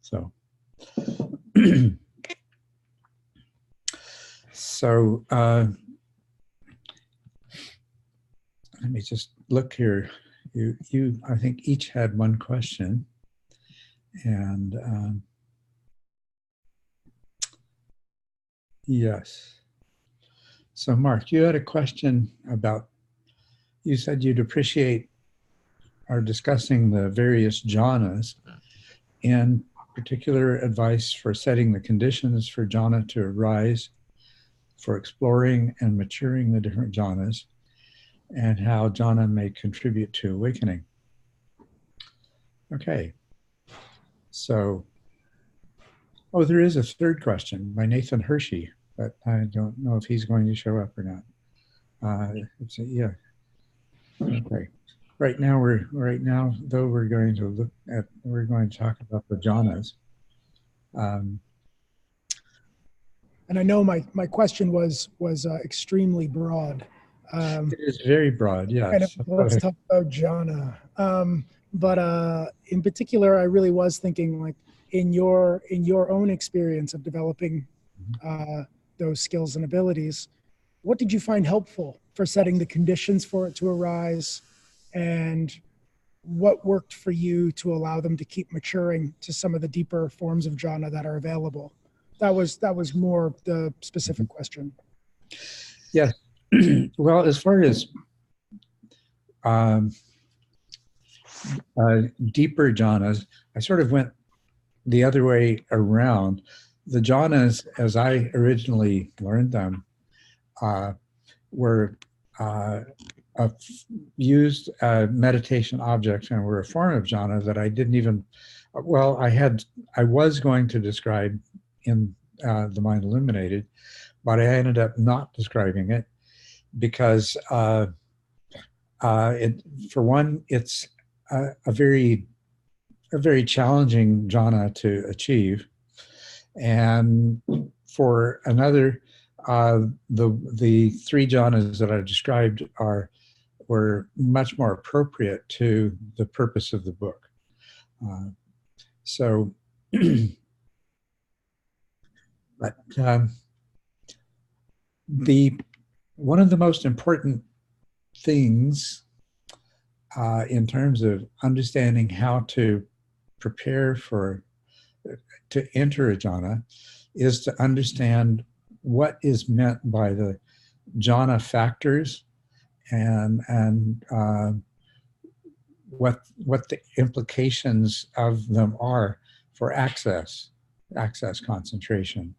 So, so let me just look here. You, I think each had one question, and yes. So, Mark, you had a question about. You said you'd appreciate our discussing the various jhanas, and particular advice for setting the conditions for jhana to arise, for exploring and maturing the different jhanas, and how jhana may contribute to awakening. Okay. So, oh, there is a third question by Nathan Hershey, but I don't know if he's going to show up or not. Yeah. Okay. Right now, we're going to talk about the jhanas. And I know my question was extremely broad. It is very broad, yes. Kind of, let's talk about jhana. But in particular, I really was thinking, like, in your own experience of developing those skills and abilities, what did you find helpful for setting the conditions for it to arise, and what worked for you to allow them to keep maturing to some of the deeper forms of jhana that are available? That was more the specific question. Yes. Well, as far as deeper jhanas, I sort of went the other way around. The jhanas, as I originally learned them, were used meditation objects and were a form of jhana that I didn't even, well, I was going to describe in The Mind Illuminated, but I ended up not describing it because for one, it's a very challenging jhana to achieve, and for another, the three jhanas that I described were much more appropriate to the purpose of the book. But one of the most important things in terms of understanding how to prepare to enter a jhana is to understand what is meant by the jhana factors and what the implications of them are for access concentration.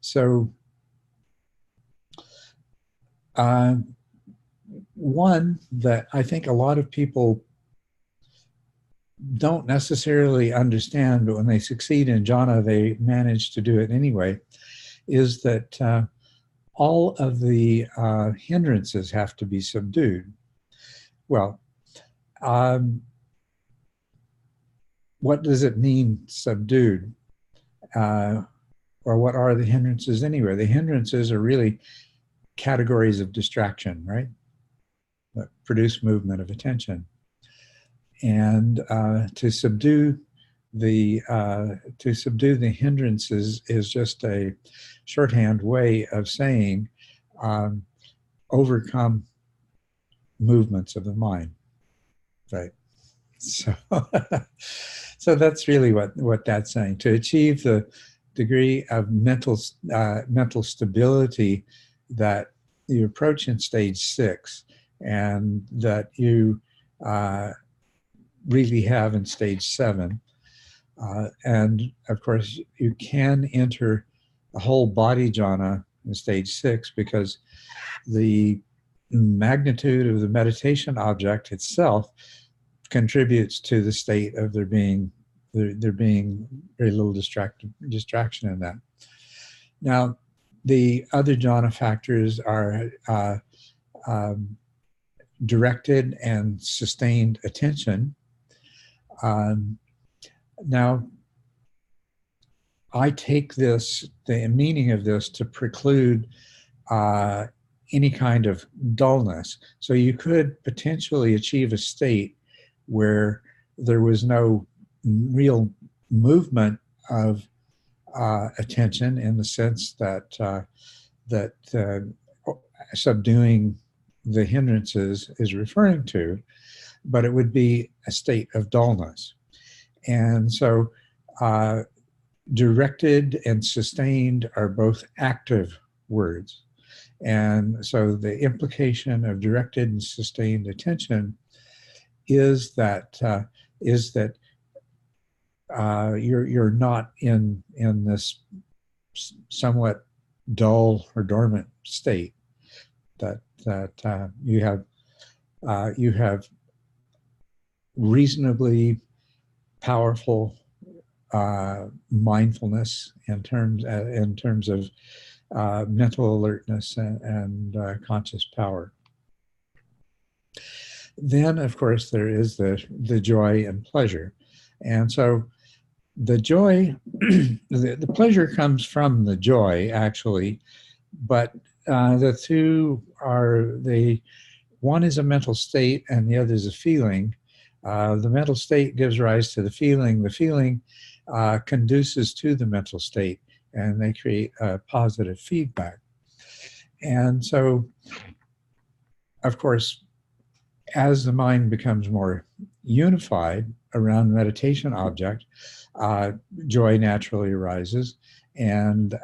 So one that I think a lot of people don't necessarily understand, but when they succeed in jhana, they manage to do it anyway, is that all of the hindrances have to be subdued. Well, what does it mean, subdued? Or what are the hindrances anyway? The hindrances are really categories of distraction, right? That produce movement of attention. And to subdue the hindrances is just a shorthand way of saying overcome movements of the mind, right? So, so that's really what that's saying. To achieve the degree of mental stability that you approach in stage 6, and that you really have in stage 7. And of course, you can enter a whole body jhana in stage 6 because the magnitude of the meditation object itself contributes to the state of there being very little distraction in that. Now, the other jhana factors are directed and sustained attention. Now, I take the meaning of this to preclude any kind of dullness. So you could potentially achieve a state where there was no real movement of attention in the sense that subduing the hindrances is referring to, but it would be a state of dullness. And so directed and sustained are both active words. And so the implication of directed and sustained attention is that you're not in this somewhat dull or dormant state, that you have reasonably powerful mindfulness in terms of mental alertness and conscious power. Then, of course, there is the joy and pleasure. And so the joy, the pleasure comes from the joy, actually, but the two one is a mental state and the other is a feeling. The mental state gives rise to the feeling. The feeling conduces to the mental state, and they create a positive feedback. And so, of course, as the mind becomes more unified around the meditation object, joy naturally arises and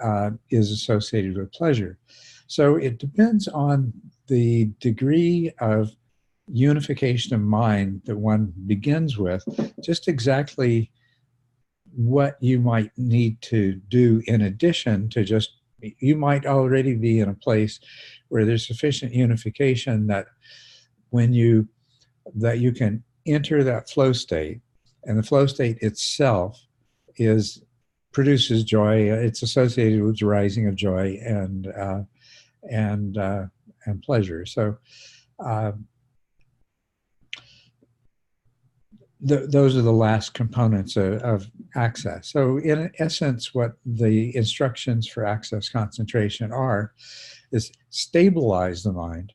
is associated with pleasure. So it depends on the degree of unification of mind that one begins with, just exactly what you might need to do in addition to just, you might already be in a place where there's sufficient unification that you can enter that flow state, and the flow state itself produces joy. It's associated with the rising of joy and pleasure. So those are the last components of access. So in essence, what the instructions for access concentration are is stabilize the mind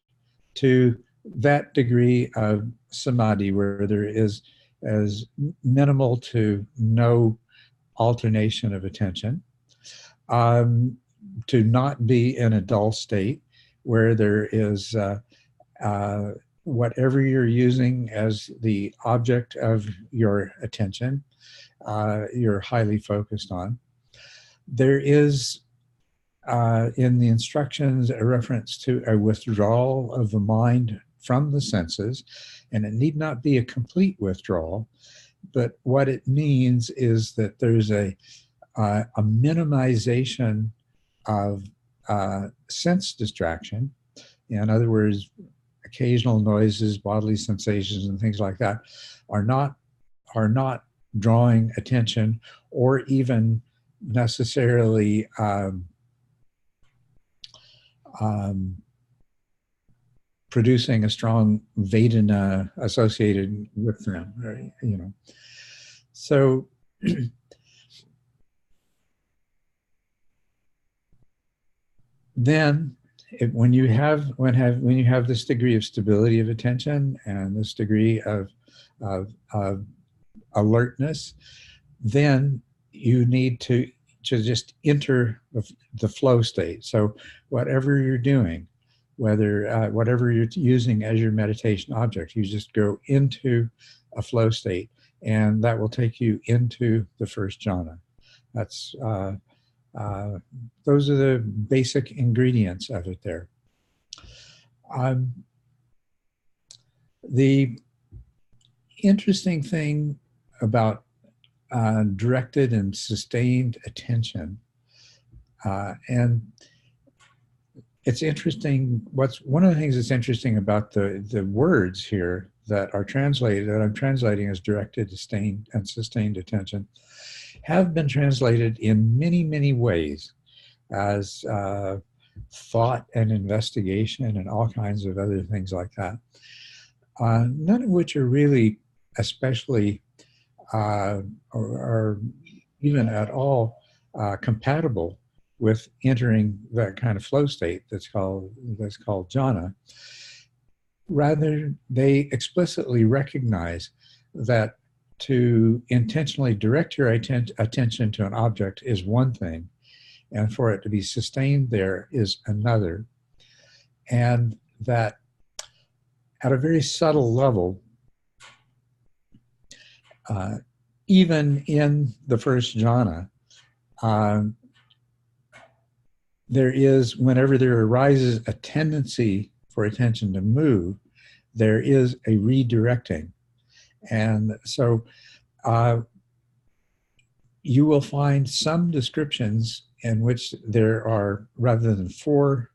to that degree of samadhi where there is as minimal to no alternation of attention, to not be in a dull state where there is whatever you're using as the object of your attention, you're highly focused on. There is in the instructions a reference to a withdrawal of the mind from the senses, and it need not be a complete withdrawal, but what it means is that there's a minimization of sense distraction. In other words, occasional noises, bodily sensations, and things like that are not drawing attention or even necessarily producing a strong Vedana associated with them, right? So then when you have this degree of stability of attention and this degree of alertness, then you need to just enter the flow state. So whatever you're doing, whatever you're using as your meditation object, you just go into a flow state, and that will take you into the first jhana. That's those are the basic ingredients of it there. The interesting thing about directed and sustained attention, and it's interesting, one of the things that's interesting about the words here that I'm translating as directed, sustained, and sustained attention, have been translated in many, many ways as thought and investigation and all kinds of other things like that. None of which are really especially or even at all compatible with entering that kind of flow state that's called jhana. Rather, they explicitly recognize that to intentionally direct your attention to an object is one thing, and for it to be sustained there is another. And that at a very subtle level, even in the first jhana, there is, whenever there arises a tendency for attention to move, there is a redirecting. And so you will find some descriptions in which there are, rather than 4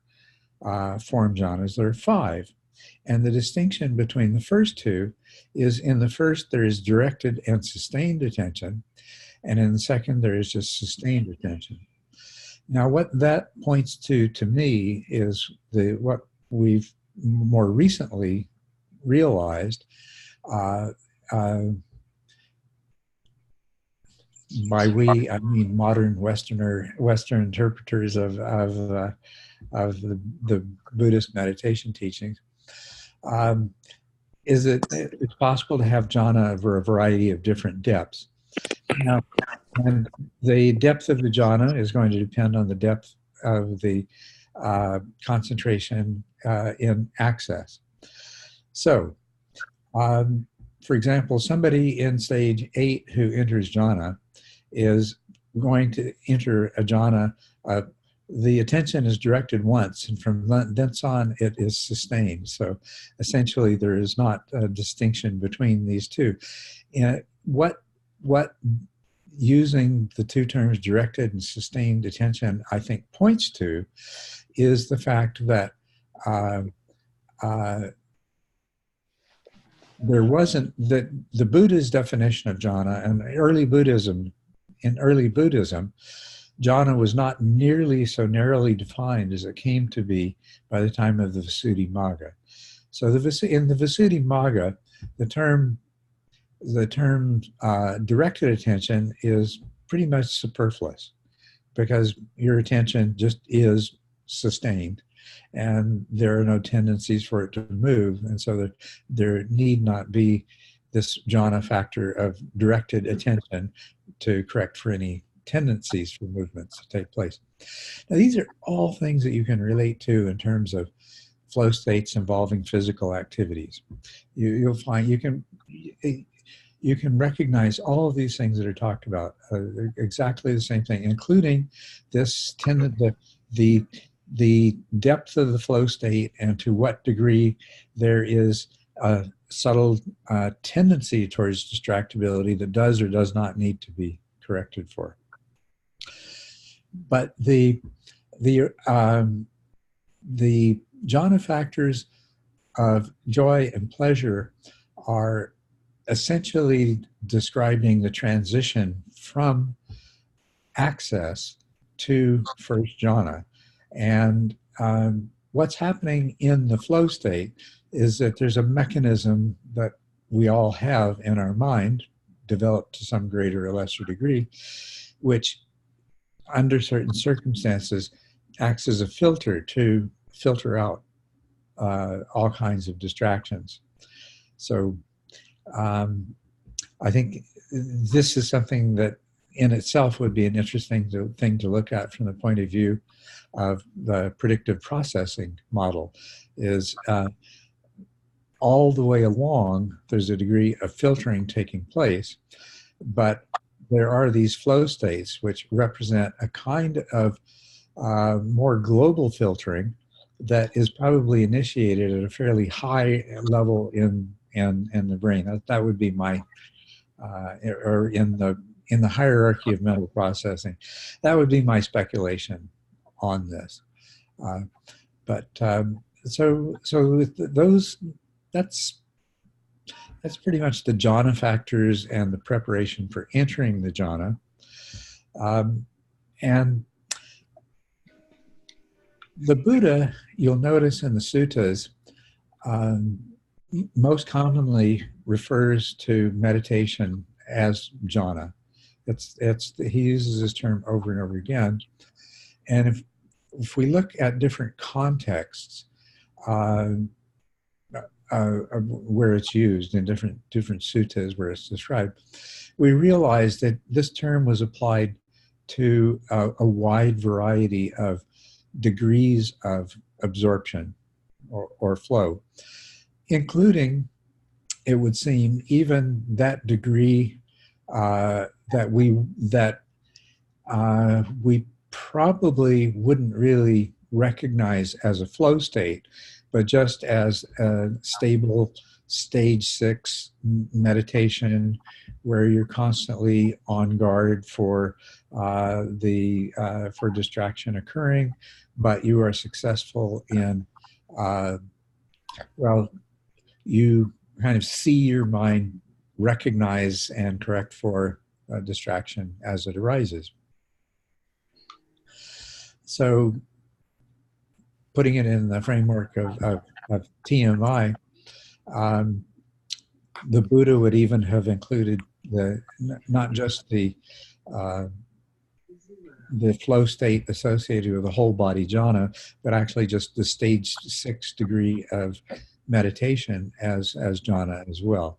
form jhanas, there are 5. And the distinction between the first 2 is, in the first there is directed and sustained attention, and in the second there is just sustained attention. Now what that points to me is what we've more recently realized, by we, I mean modern Western interpreters of the Buddhist meditation teachings, is that it's possible to have jhana over a variety of different depths. Now, and the depth of the jhana is going to depend on the depth of the concentration in access. So, for example, somebody in stage 8 who enters jhana is going to enter a jhana. The attention is directed once, and from thence on it is sustained. So essentially there is not a distinction between these two. What using the 2 terms directed and sustained attention, I think, points to is the fact that there wasn't, that the Buddha's definition of jhana and in early Buddhism, jhana was not nearly so narrowly defined as it came to be by the time of the Visuddhimagga. So in the Visuddhimagga, the term directed attention is pretty much superfluous, because your attention just is sustained and there are no tendencies for it to move, and so there need not be this jhana factor of directed attention to correct for any tendencies for movements to take place. Now, these are all things that you can relate to in terms of flow states involving physical activities. You'll find you can recognize all of these things that are talked about. They're exactly the same thing, including this the depth of the flow state and to what degree there is a subtle tendency towards distractibility that does or does not need to be corrected for. But the jhana factors of joy and pleasure are essentially describing the transition from access to first jhana. And what's happening in the flow state is that there's a mechanism that we all have in our mind, developed to some greater or lesser degree, which under certain circumstances acts as a filter to filter out all kinds of distractions. So I think this is something that in itself would be an interesting thing to look at from the point of view of the predictive processing model. Is all the way along, there's a degree of filtering taking place, but there are these flow states which represent a kind of more global filtering that is probably initiated at a fairly high level in the brain. That would be my, or in the hierarchy of mental processing. That would be my speculation on this. So with those, that's pretty much the jhana factors and the preparation for entering the jhana. And the Buddha, you'll notice in the suttas, most commonly refers to meditation as jhana. He uses this term over and over again. And if we look at different contexts, where it's used in different suttas where it's described, we realized that this term was applied to a wide variety of degrees of absorption or flow, including, it would seem, even that degree that we probably wouldn't really recognize as a flow state, but just as a stable stage 6 meditation where you're constantly on guard for for distraction occurring, but you are successful in, well, you kind of see your mind recognize and correct for distraction as it arises. So putting it in the framework of TMI, the Buddha would even have included not just the flow state associated with the whole body jhana, but actually just the stage 6 degree of meditation as jhana as well.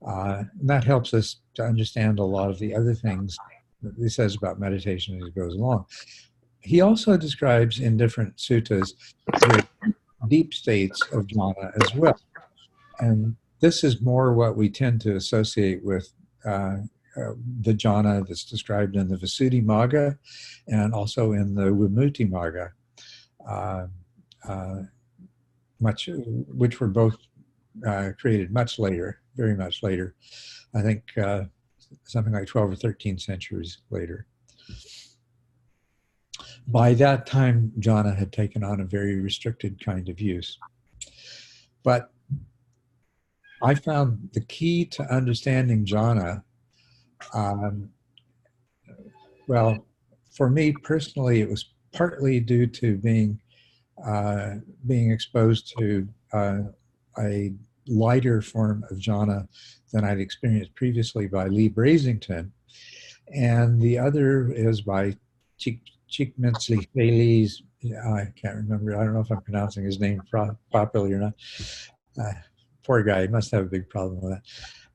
And that helps us to understand a lot of the other things that he says about meditation as it goes along. He also describes in different suttas the deep states of jhana as well. And this is more what we tend to associate with the jhana that's described in the Visuddhimagga and also in the Vimuttimagga, which were both created much later, very much later. I think something like 12 or 13 centuries later. By that time, jhana had taken on a very restricted kind of use. But I found the key to understanding jhana, well, for me personally, it was partly due to being exposed to a lighter form of jhana than I'd experienced previously by Lee Brasington. And the other is by Chikmetsli Thales. I can't remember. I don't know if I'm pronouncing his name properly or not. Poor guy, he must have a big problem with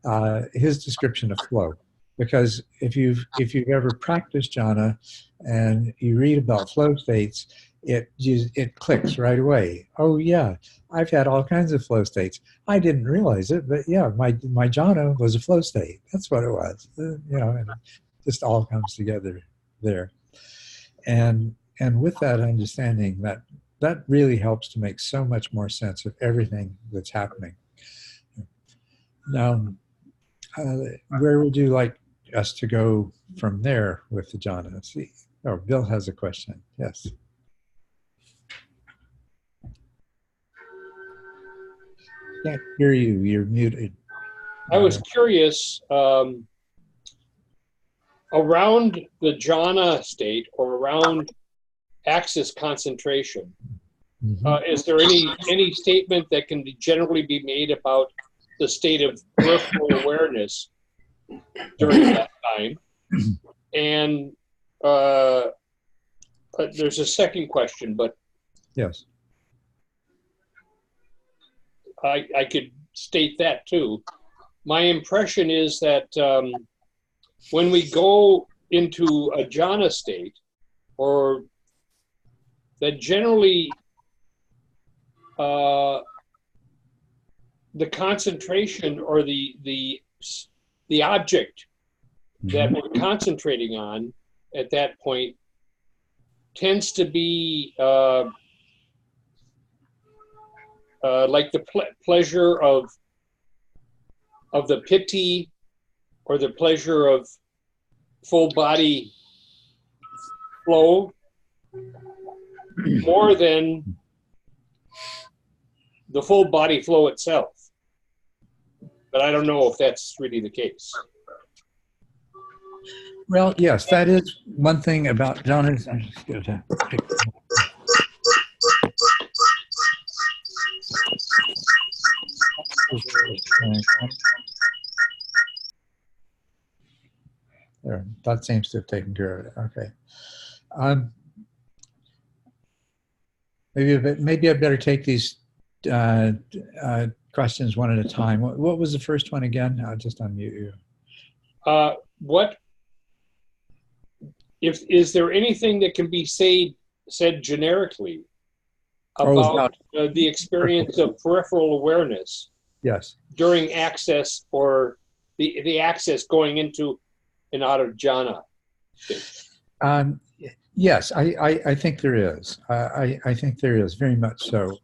that. His description of flow, because if you've ever practiced jhana and you read about flow states, it clicks right away. Oh yeah, I've had all kinds of flow states. I didn't realize it, but yeah, my jhana was a flow state. That's what it was. And it just all comes together there. And with that understanding, that really helps to make so much more sense of everything that's happening. Now, where would you like us to go from there with the jhana? Let's see. Oh, Bill has a question. Yes. Can't hear you. You're muted. I was curious, around the jhana state or around axis concentration, is there any statement that can generally be made about the state of peripheral awareness during that time? And there's a second question, but yes, I could state that too. My impression is that when we go into a jhana state, or that generally the concentration or the object that we're concentrating on at that point tends to be like the pleasure of the piti, or the pleasure of full body flow, more than the full body flow itself. But I don't know if that's really the case. Well, yes, that is one thing about jhana. I'm just going to pick there. That seems to have taken care of it. Okay. Maybe I better take these questions one at a time. What was the first one again? I'll just unmute you. Is there anything that can be said generically about the experience of peripheral awareness? Yes. During access, or the access going into and out of jhana state? Yes, I think there is. I think there is, very much so.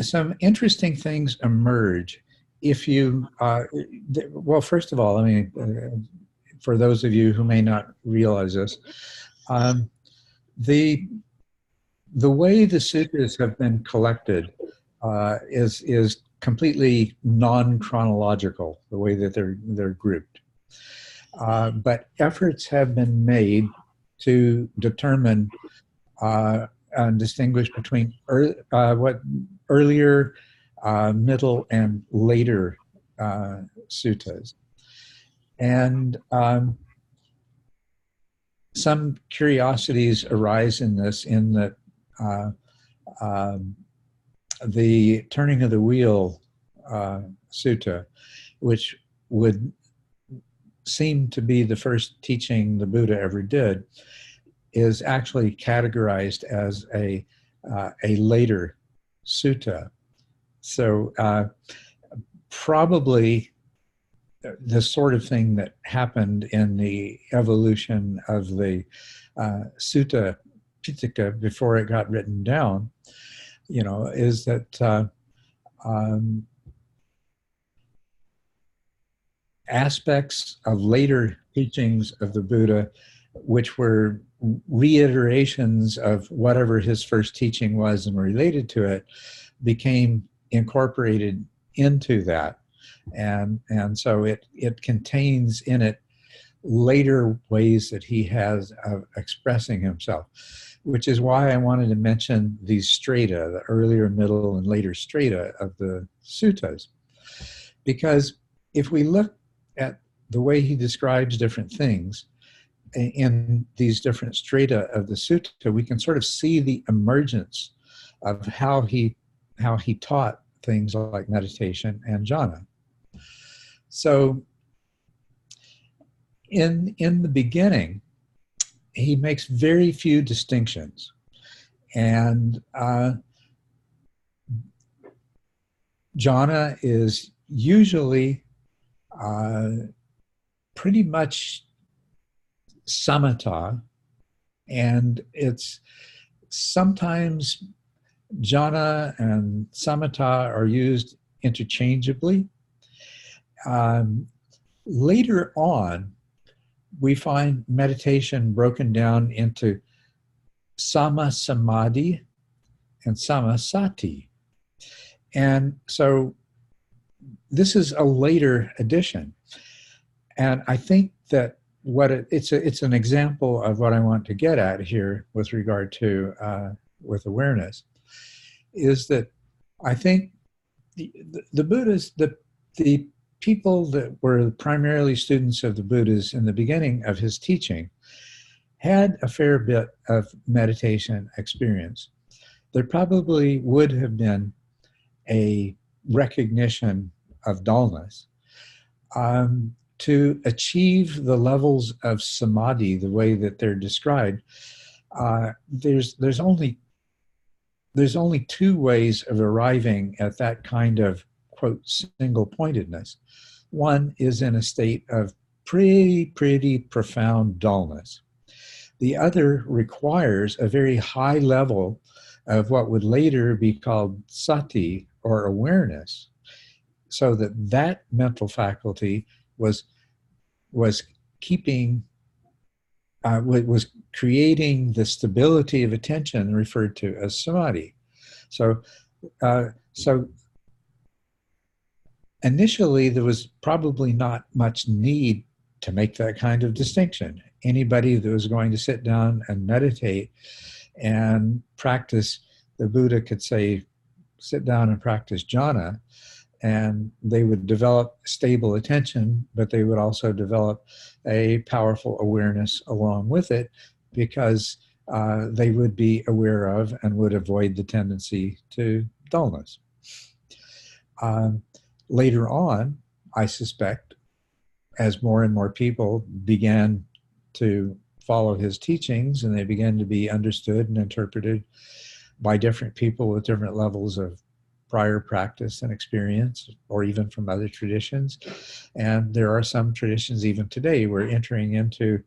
Some interesting things emerge if you, well, first of all, I mean, for those of you who may not realize this, the way the sutras have been collected is completely non-chronological, the way that they're grouped. But efforts have been made to determine and distinguish between what earlier, middle, and later suttas. And some curiosities arise in this, in that the turning of the wheel sutta, which would seem to be the first teaching the Buddha ever did, is actually categorized as a later sutta. So probably the sort of thing that happened in the evolution of the Sutta Pitaka before it got written down, is that aspects of later teachings of the Buddha, which were reiterations of whatever his first teaching was and related to it, became incorporated into that. And so it contains in it later ways that he has of expressing himself, which is why I wanted to mention these strata, the earlier, middle, and later strata of the suttas. Because if we look at the way he describes different things in these different strata of the sutta, we can sort of see the emergence of how he taught things like meditation and jhana. So in the beginning, he makes very few distinctions. And jhana is usually pretty much samatha, and it's sometimes jhana and samatha are used interchangeably. Later on, we find meditation broken down into sama samadhi and sama sati. And so this is a later addition. And I think that it's an example of what I want to get at here with regard to with awareness, is that I think the Buddhas, the people that were primarily students of the Buddhas in the beginning of his teaching had a fair bit of meditation experience. There probably would have been a recognition of dullness. To achieve the levels of samadhi the way that they're described, there's only two ways of arriving at that kind of, quote, single-pointedness. One is in a state of pretty profound dullness. The other requires a very high level of what would later be called sati, or awareness, so that mental faculty was keeping, was creating the stability of attention referred to as samadhi. So initially, there was probably not much need to make that kind of distinction. Anybody that was going to sit down and meditate and practice, the Buddha could say, sit down and practice jhana, and they would develop stable attention, but they would also develop a powerful awareness along with it, because they would be aware of and would avoid the tendency to dullness. Later on, I suspect, as more and more people began to follow his teachings and they began to be understood and interpreted by different people with different levels of prior practice and experience, or even from other traditions. And there are some traditions even today where entering into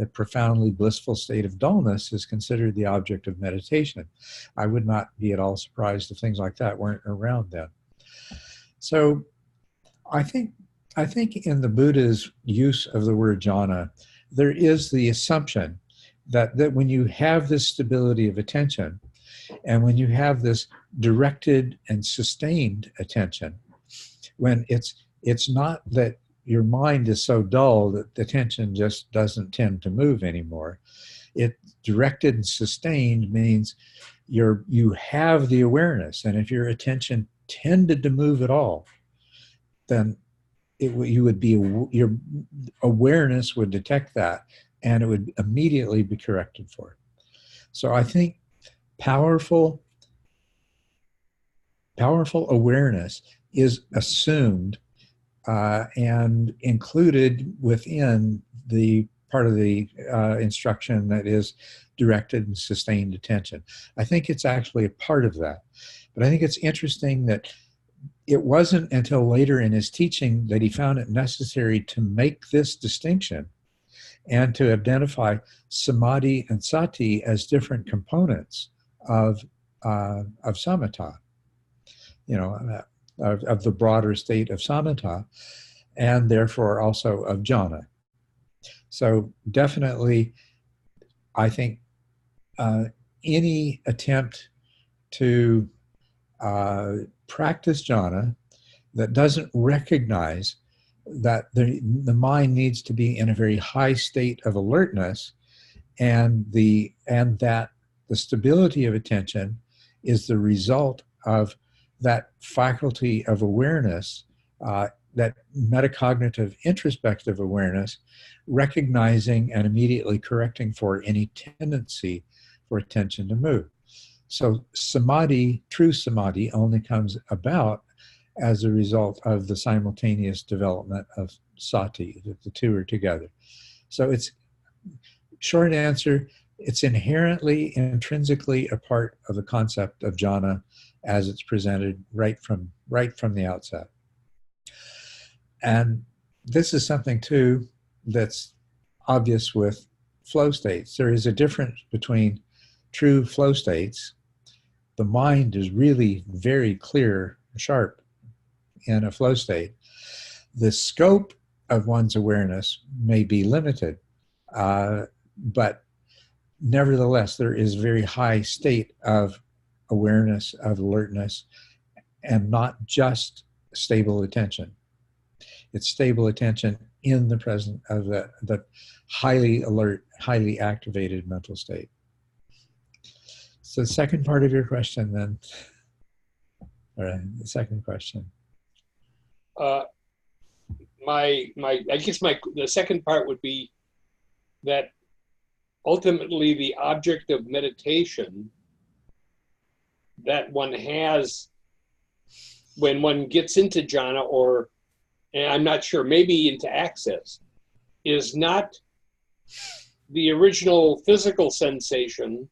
a profoundly blissful state of dullness is considered the object of meditation. I would not be at all surprised if things like that weren't around then. So I think in the Buddha's use of the word jhana, there is the assumption that when you have this stability of attention, and when you have this directed and sustained attention, when it's not that your mind is so dull that the attention just doesn't tend to move anymore. It directed and sustained means you have the awareness, and if your attention tended to move at all, then your awareness would detect that, and it would immediately be corrected for. So I think powerful awareness is assumed and included within the part of the instruction that is directed and sustained attention. I think it's actually a part of that. But I think it's interesting that it wasn't until later in his teaching that he found it necessary to make this distinction and to identify samadhi and sati as different components of samatha, of the broader state of samatha, and therefore also of jhana. So definitely, I think any attempt to practice jhana that doesn't recognize that the mind needs to be in a very high state of alertness, and that the stability of attention is the result of that faculty of awareness, that metacognitive introspective awareness, recognizing and immediately correcting for any tendency for attention to move. So samadhi, true samadhi, only comes about as a result of the simultaneous development of sati, that the two are together. So it's, short answer, it's intrinsically a part of the concept of jhana as it's presented right from the outset. And this is something too that's obvious with flow states. There is a difference between true flow states. The mind is really very clear, sharp in a flow state. The scope of one's awareness may be limited, but nevertheless, there is very high state of awareness, of alertness, and not just stable attention. It's stable attention in the presence of the highly alert, highly activated mental state. So the second part of your question then, or the second question. The second part would be that ultimately the object of meditation that one has when one gets into jhana, or, and I'm not sure, maybe into access, is not the original physical sensation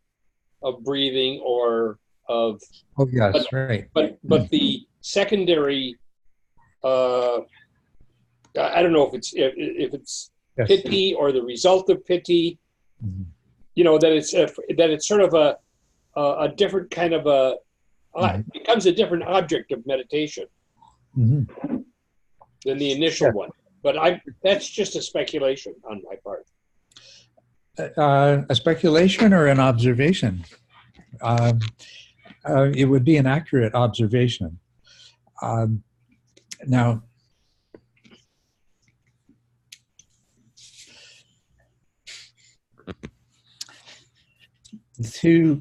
of breathing or of, oh yes, right, but the secondary, I don't know if it's yes. piti or the result of piti, that it's sort of a different kind of becomes a different object of meditation than the initial one. But that's just a speculation on my part. A speculation or an observation? It would be an accurate observation. Now, to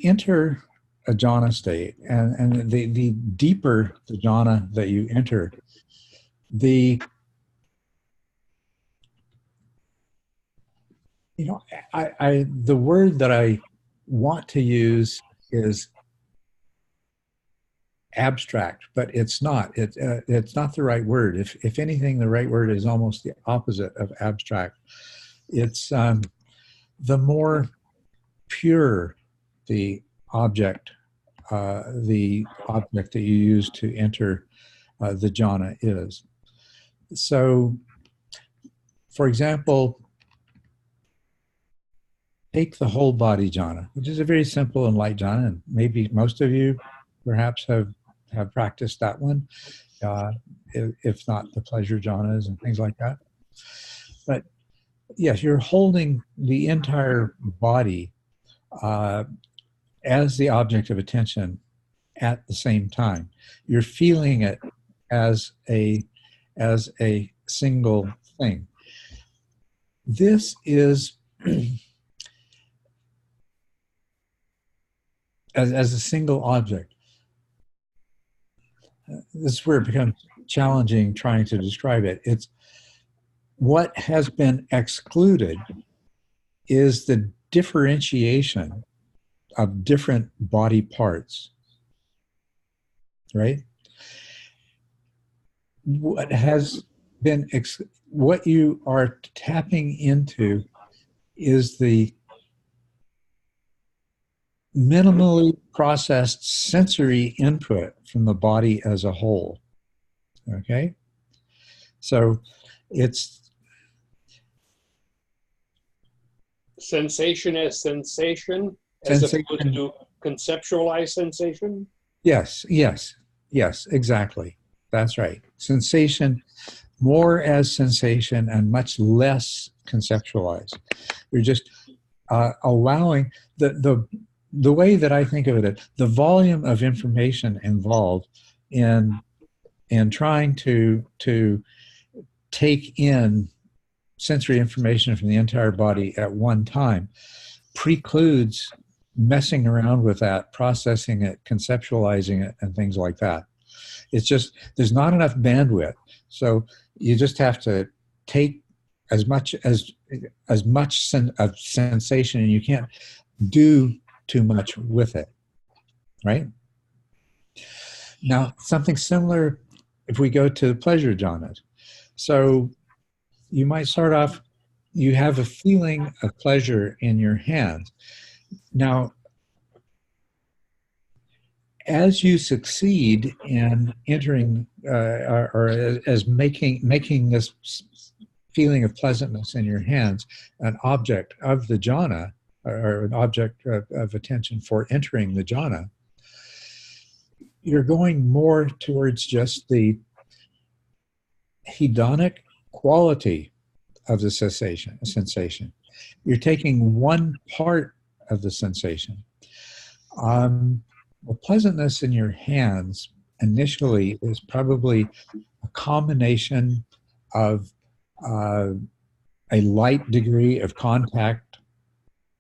enter a jhana state, and the deeper the jhana that you enter, the the word that I want to use is abstract, but it's not. It's not the right word. If anything, the right word is almost the opposite of abstract. It's the more pure the object that you use to enter the jhana is. So, for example, take the whole body jhana, which is a very simple and light jhana, and maybe most of you perhaps have practiced that one, if not the pleasure jhanas and things like that. But yes, you're holding the entire body as the object of attention at the same time. You're feeling it as a single thing. This is as a single object. This is where it becomes challenging trying to describe it. It's what has been excluded is the differentiation of different body parts, right? What has been, what you are tapping into is the minimally processed sensory input from the body as a whole, okay? So it's sensation as sensation, as opposed to conceptualized sensation? Yes, exactly. That's right. Sensation more as sensation and much less conceptualized. You're just allowing the way that I think of it, the volume of information involved in trying to take in sensory information from the entire body at one time precludes messing around with that, processing it, conceptualizing it, and things like that. It's just, there's not enough bandwidth. So you just have to take as much of sensation, and you can't do too much with it, right? Now, something similar if we go to pleasure jhanas. So you might start off, you have a feeling of pleasure in your hands. Now, as you succeed in entering or as making this feeling of pleasantness in your hands an object of the jhana, or an object of attention for entering the jhana, you're going more towards just the hedonic quality of the sensation. You're taking one part of the sensation. The pleasantness in your hands initially is probably a combination of a light degree of contact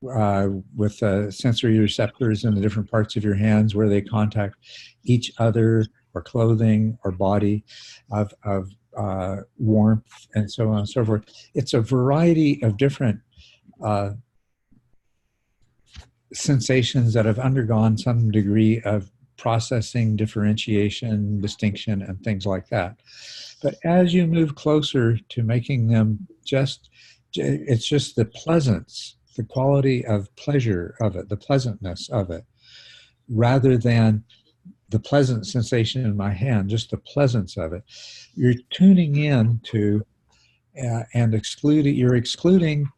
with sensory receptors in the different parts of your hands where they contact each other or clothing or body, of warmth and so on and so forth. It's a variety of different sensations that have undergone some degree of processing, differentiation, distinction, and things like that. But as you move closer to making them it's just the pleasance, the quality of pleasure of it, the pleasantness of it, rather than the pleasant sensation in my hand, just the pleasance of it. You're tuning in to and you're excluding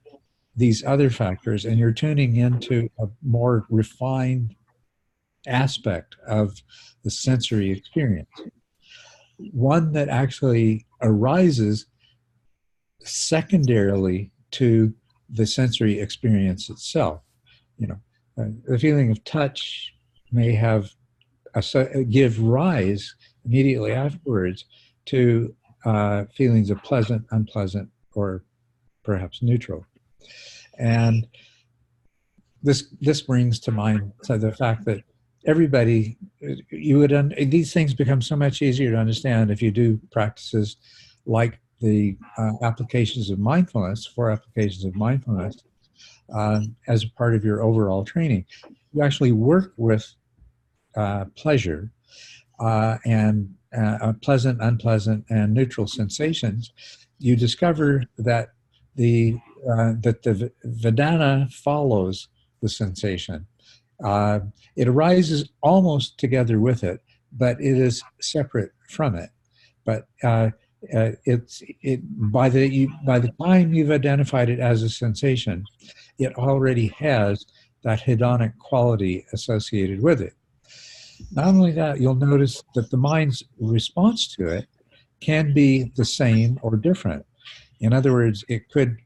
these other factors, and you're tuning into a more refined aspect of the sensory experience. One that actually arises secondarily to the sensory experience itself. You know, the feeling of touch may give rise immediately afterwards to feelings of pleasant, unpleasant, or perhaps neutral. And this brings to mind the fact that everybody, these things become so much easier to understand if you do practices like the applications of mindfulness, 4 applications of mindfulness, as a part of your overall training. You actually work with pleasure and pleasant, unpleasant, and neutral sensations. You discover that the Vedana follows the sensation. It arises almost together with it, but it is separate from it. But by the time you've identified it as a sensation, it already has that hedonic quality associated with it. Not only that, you'll notice that the mind's response to it can be the same or different. In other words, it could,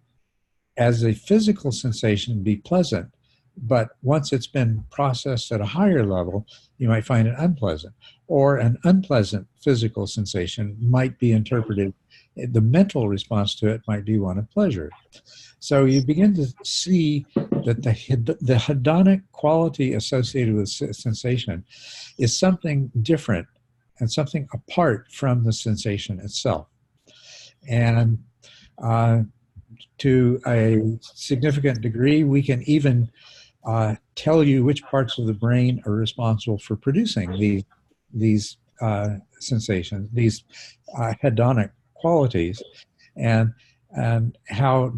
as a physical sensation, be pleasant, but once it's been processed at a higher level, you might find it unpleasant. Or an unpleasant physical sensation might be interpreted, the mental response to it might be one of pleasure. So you begin to see that the hedonic quality associated with sensation is something different and something apart from the sensation itself. And to a significant degree, we can even tell you which parts of the brain are responsible for producing these sensations, these hedonic qualities, and how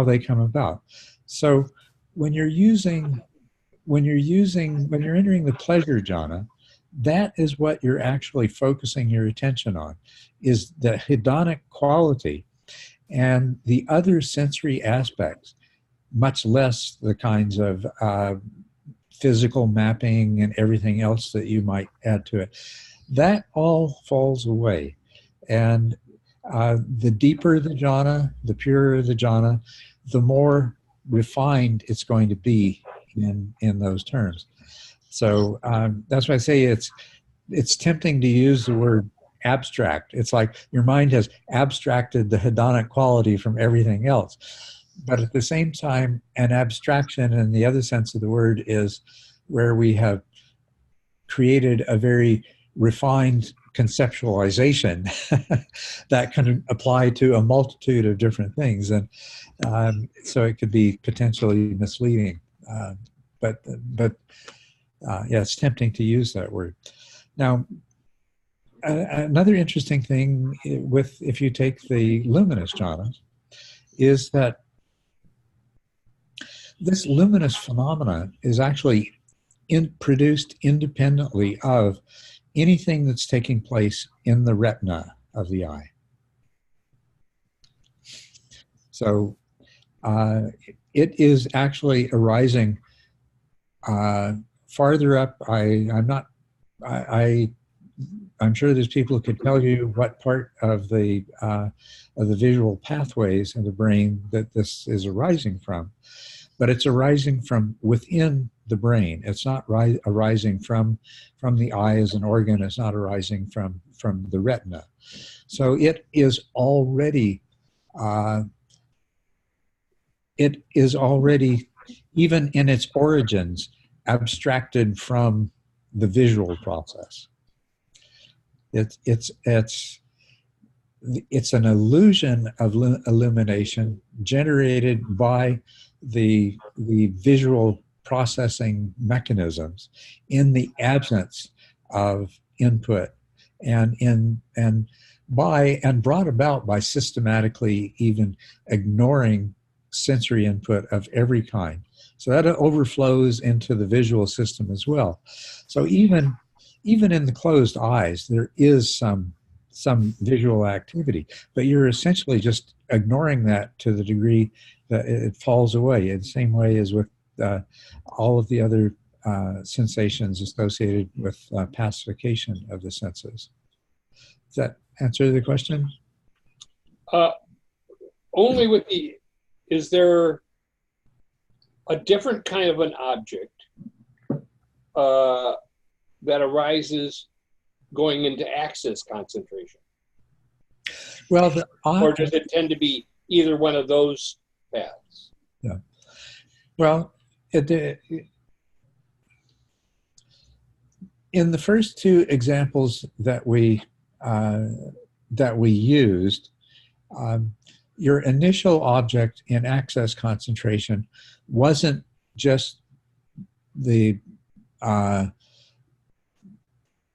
they come about. So when you're entering the pleasure jhana, that is what you're actually focusing your attention on, is the hedonic quality and the other sensory aspects, much less the kinds of physical mapping and everything else that you might add to it. That all falls away. And the deeper the jhana, the purer the jhana, the more refined it's going to be in those terms. So that's why I say it's tempting to use the word abstract. It's like your mind has abstracted the hedonic quality from everything else. But at the same time, an abstraction in the other sense of the word is where we have created a very refined conceptualization that can apply to a multitude of different things. And so it could be potentially misleading. But yeah, it's tempting to use that word. Now, another interesting thing if you take the luminous jhanas is that this luminous phenomena is actually produced independently of anything that's taking place in the retina of the eye. So it is actually arising farther up. I'm sure there's people who could tell you what part of the visual pathways in the brain that this is arising from, but it's arising from within the brain. It's not arising from the eye as an organ. It's not arising from the retina. So it is already even in its origins abstracted from the visual process. It's an illusion of illumination generated by the visual processing mechanisms in the absence of input and brought about by systematically even ignoring sensory input of every kind. So that overflows into the visual system as well. So even in the closed eyes, there is some visual activity, but you're essentially just ignoring that to the degree that it falls away, in the same way as with all of the other sensations associated with pacification of the senses. Does that answer the question? Only with is there a different kind of an object that arises going into axis concentration? Well, or does it tend to be either one of those paths? Yeah. Well, in the first two examples that we used, your initial object in access concentration wasn't just the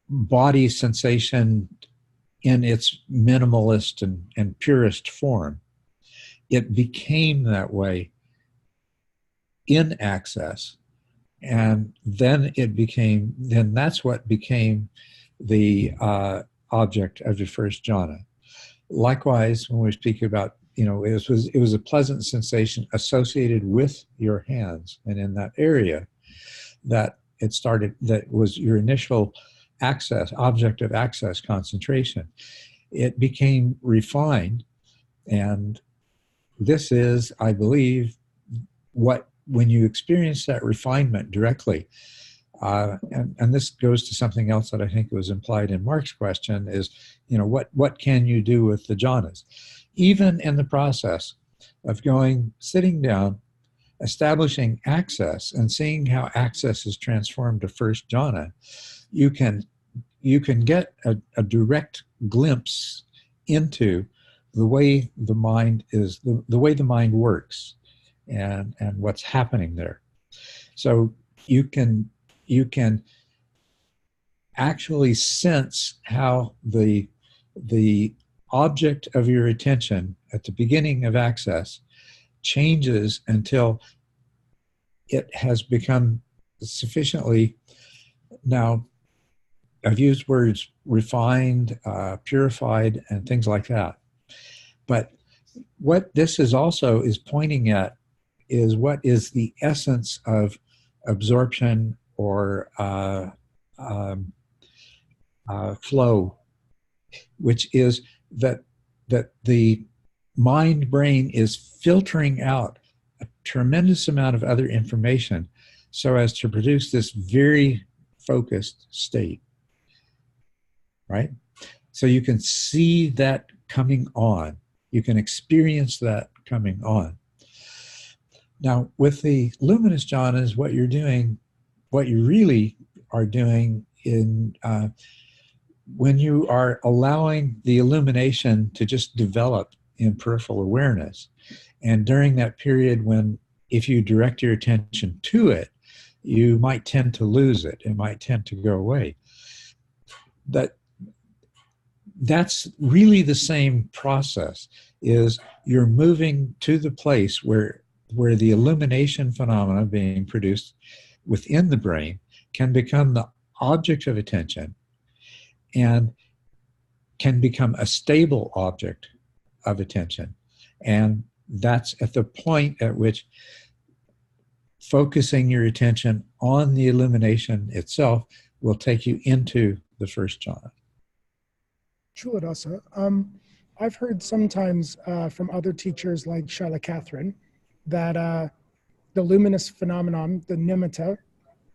body sensation in its minimalist and purest form. It became that way in access. And then that's what became the object of your first jhana. Likewise, when we speak about, it was a pleasant sensation associated with your hands, and in that area that was your initial object of access concentration. It became refined, and this is, I believe, when you experience that refinement directly, and this goes to something else that I think was implied in Mark's question, is, what can you do with the jhanas? Even in the process of sitting down, establishing access, and seeing how access is transformed to first jhana, you can get a direct glimpse into the way the mind is, the way the mind works, and what's happening there. So you can actually sense how the object of your attention at the beginning of access changes until it has become sufficiently, now I've used words refined, purified, and things like that. But what this is also is pointing at is what is the essence of absorption or flow, which is that the mind-brain is filtering out a tremendous amount of other information so as to produce this very focused state, right? So you can see that coming on. You can experience that coming on. Now, with the luminous jhanas, what you really are doing when you are allowing the illumination to just develop in peripheral awareness, and during that period when, if you direct your attention to it, you might tend to lose it. It might tend to go away. That's really the same process, is you're moving to the place where the illumination phenomena being produced within the brain can become the object of attention and can become a stable object of attention. And that's at the point at which focusing your attention on the illumination itself will take you into the first jhana. Culadasa. I've heard sometimes from other teachers like Shaila Catherine that the luminous phenomenon, the nimitta,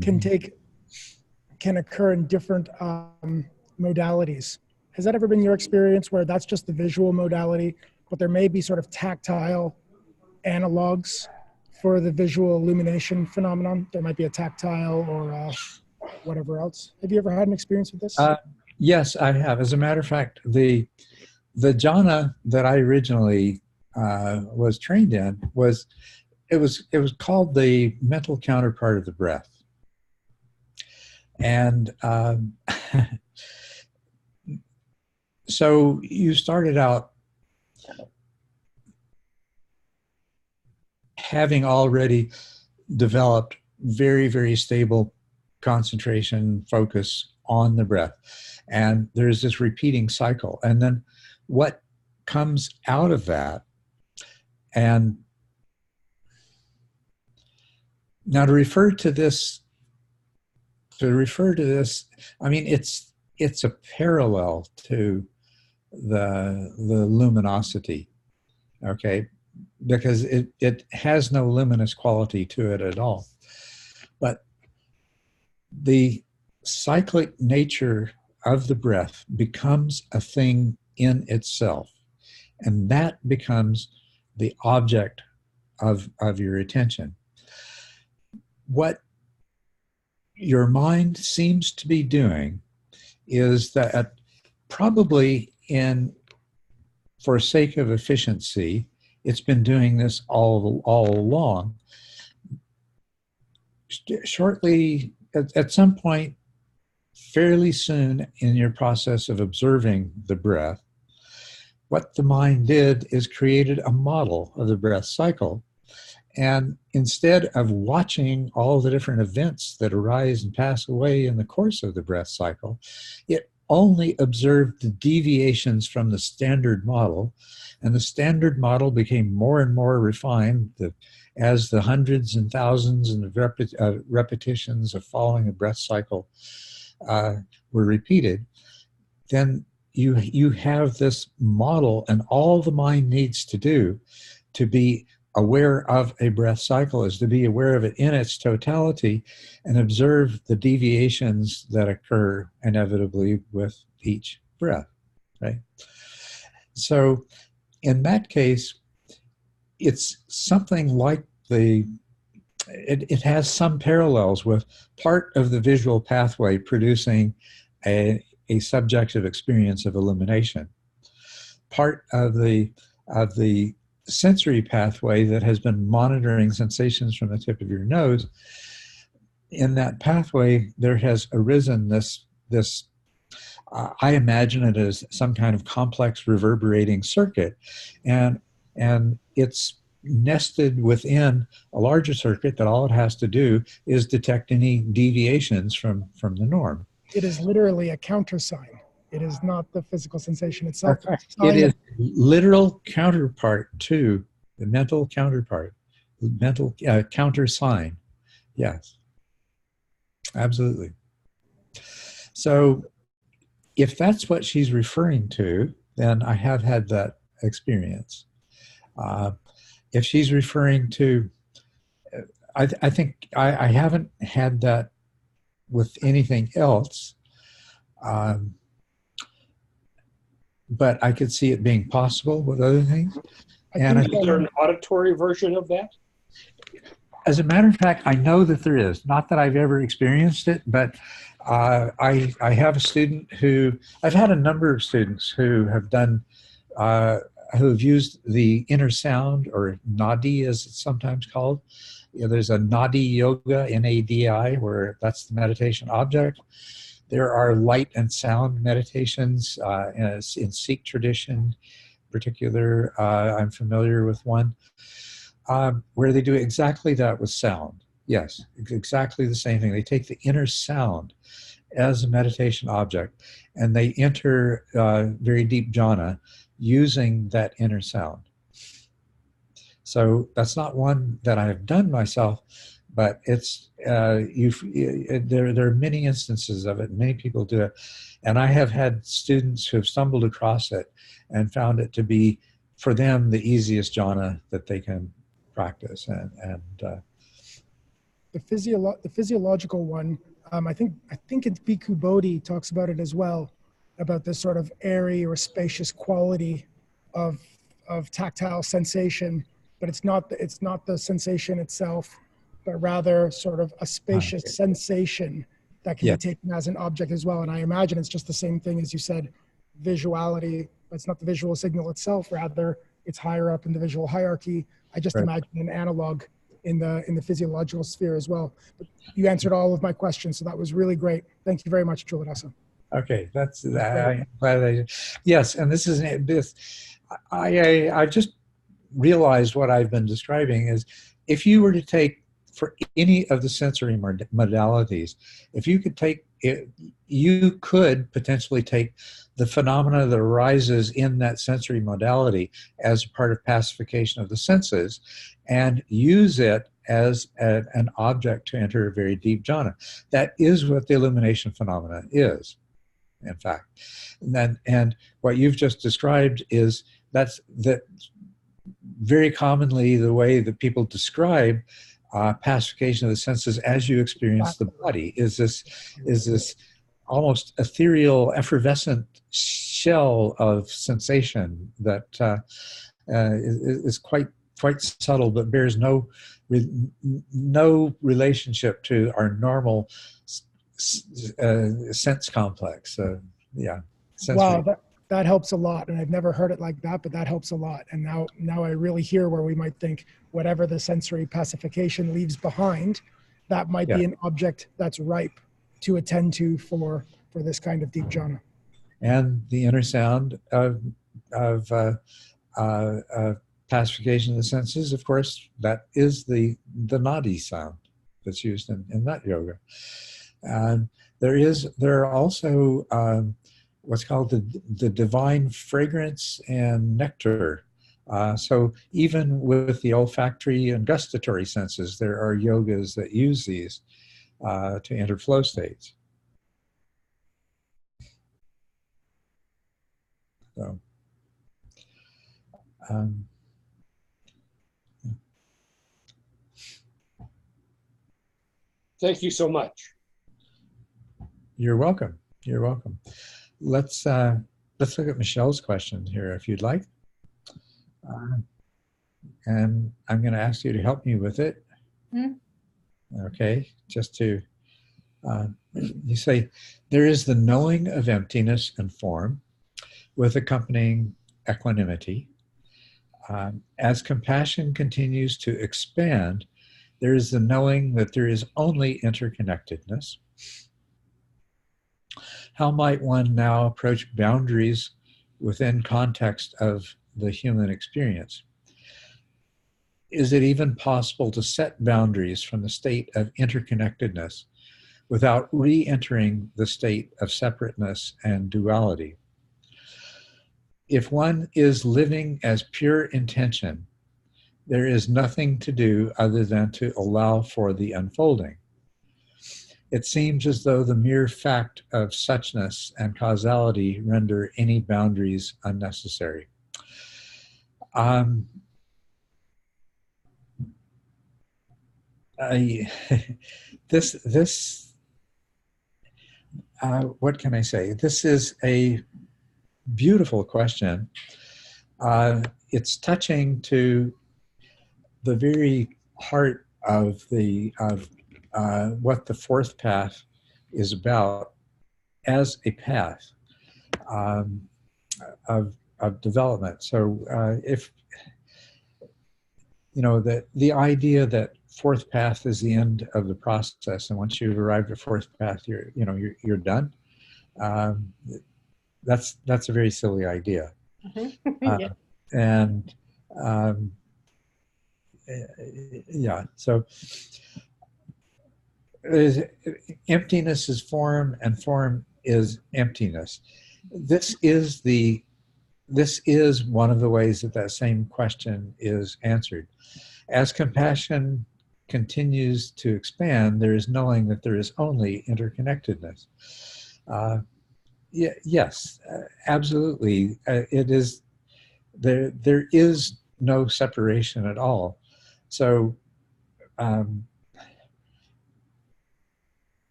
can occur in different modalities. Has that ever been your experience, where that's just the visual modality, but there may be sort of tactile analogs for the visual illumination phenomenon? There might be a tactile or whatever else. Have you ever had an experience with this? Yes, I have. As a matter of fact, the jhana that I originally was trained in was called the mental counterpart of the breath. And so you started out having already developed very, very stable concentration, focus on the breath. And there's this repeating cycle. And then what comes out of that, and now to refer to this, I mean, it's a parallel to the luminosity, okay? Because it has no luminous quality to it at all. But the cyclic nature of the breath becomes a thing in itself, and that becomes the object of your attention. What your mind seems to be doing is that probably for sake of efficiency, it's been doing this all along. Shortly, at some point, fairly soon in your process of observing the breath, what the mind did is created a model of the breath cycle. And instead of watching all the different events that arise and pass away in the course of the breath cycle, it only observed the deviations from the standard model. And the standard model became more and more refined as the hundreds and thousands and repetitions of following the breath cycle were repeated. Then you have this model, and all the mind needs to do to be aware of a breath cycle is to be aware of it in its totality and observe the deviations that occur inevitably with each breath, right? So in that case, it's something like it has some parallels with part of the visual pathway producing a subjective experience of illumination. Part of the sensory pathway that has been monitoring sensations from the tip of your nose. In that pathway, there has arisen this I imagine it as some kind of complex reverberating circuit, and it's nested within a larger circuit that all it has to do is detect any deviations from the norm. It is literally a countersign. It is not the physical sensation itself. It is literal counterpart to the mental counterpart, mental countersign. Yes, absolutely. So if that's what she's referring to, then I have had that experience. If she's referring to, I think I haven't had that with anything else. But I could see it being possible with other things. Is there an auditory version of that? As a matter of fact, I know that there is. Not that I've ever experienced it, but I have a student I've had a number of students who have done, who have used the inner sound, or nadi as it's sometimes called. There's a nadi yoga, N-A-D-I, where that's the meditation object. There are light and sound meditations in Sikh tradition in particular. I'm familiar with one where they do exactly that with sound. Yes, exactly the same thing. They take the inner sound as a meditation object, and they enter very deep jhana using that inner sound. So that's not one that I have done myself, but it's there are many instances of it. Many people do it, and I have had students who have stumbled across it and found it to be, for them, the easiest jhana that they can practice. And the physiological one, I think it's Bhikkhu Bodhi talks about it as well, about this sort of airy or spacious quality of tactile sensation, but it's not the sensation itself, but rather sort of a spacious sensation that can be taken as an object as well. And I imagine it's just the same thing as you said, visuality. It's not the visual signal itself, rather it's higher up in the visual hierarchy. I just imagine an analog in the physiological sphere as well. But you answered all of my questions, so that was really great. Thank you very much, Culadasa. Okay, I'm glad yes, and this is this. I just realized what I've been describing is, if you were to take, for any of the sensory modalities, if you could take it, you could potentially take the phenomena that arises in that sensory modality as a part of pacification of the senses and use it as an object to enter a very deep jhana. That is what the illumination phenomena is, in fact. And what you've just described is that very commonly the way that people describe pacification of the senses as you experience the body is this almost ethereal, effervescent shell of sensation that is quite subtle, but bears no relationship to our normal sense complex. Yeah. Wow, Sensory. that helps a lot. And I've never heard it like that, but that helps a lot. And now I really hear where we might think whatever the sensory pacification leaves behind, that might be an object that's ripe to attend to for this kind of deep jhana. And the inner sound of pacification of the senses, of course, that is the nadi sound that's used in that yoga. And there are also what's called the divine fragrance and nectar. So even with the olfactory and gustatory senses, there are yogas that use these to enter flow states. So, Thank you so much. You're welcome. You're welcome. Let's look at Michelle's question here, if you'd like. And I'm going to ask you to help me with it. Okay, just to, you say, there is the knowing of emptiness and form with accompanying equanimity. As compassion continues to expand, there is the knowing that there is only interconnectedness. How might one now approach boundaries within context of the human experience? Is it even possible to set boundaries from the state of interconnectedness without re-entering the state of separateness and duality? If one is living as pure intention, there is nothing to do other than to allow for the unfolding. It seems as though the mere fact of suchness and causality render any boundaries unnecessary. What can I say? This is a beautiful question. It's touching to the very heart of what the fourth path is about as a path of development. So if you know the idea that fourth path is the end of the process, and once you've arrived at fourth path, you're done. That's a very silly idea. Yeah. And yeah, so emptiness is form, and form is emptiness. This is one of the ways that same question is answered. As compassion continues to expand, there is knowing that there is only interconnectedness. Yes, absolutely. It is. There is no separation at all. So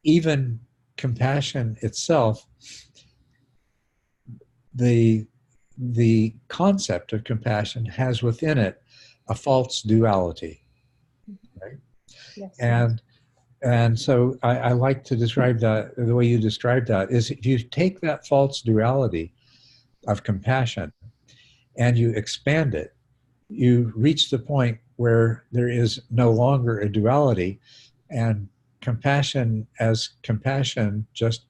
even compassion itself, the concept of compassion has within it a false duality, right? Yes. And so I like to describe that, the way you describe that is, if you take that false duality of compassion and you expand it, you reach the point where there is no longer a duality, and compassion as compassion just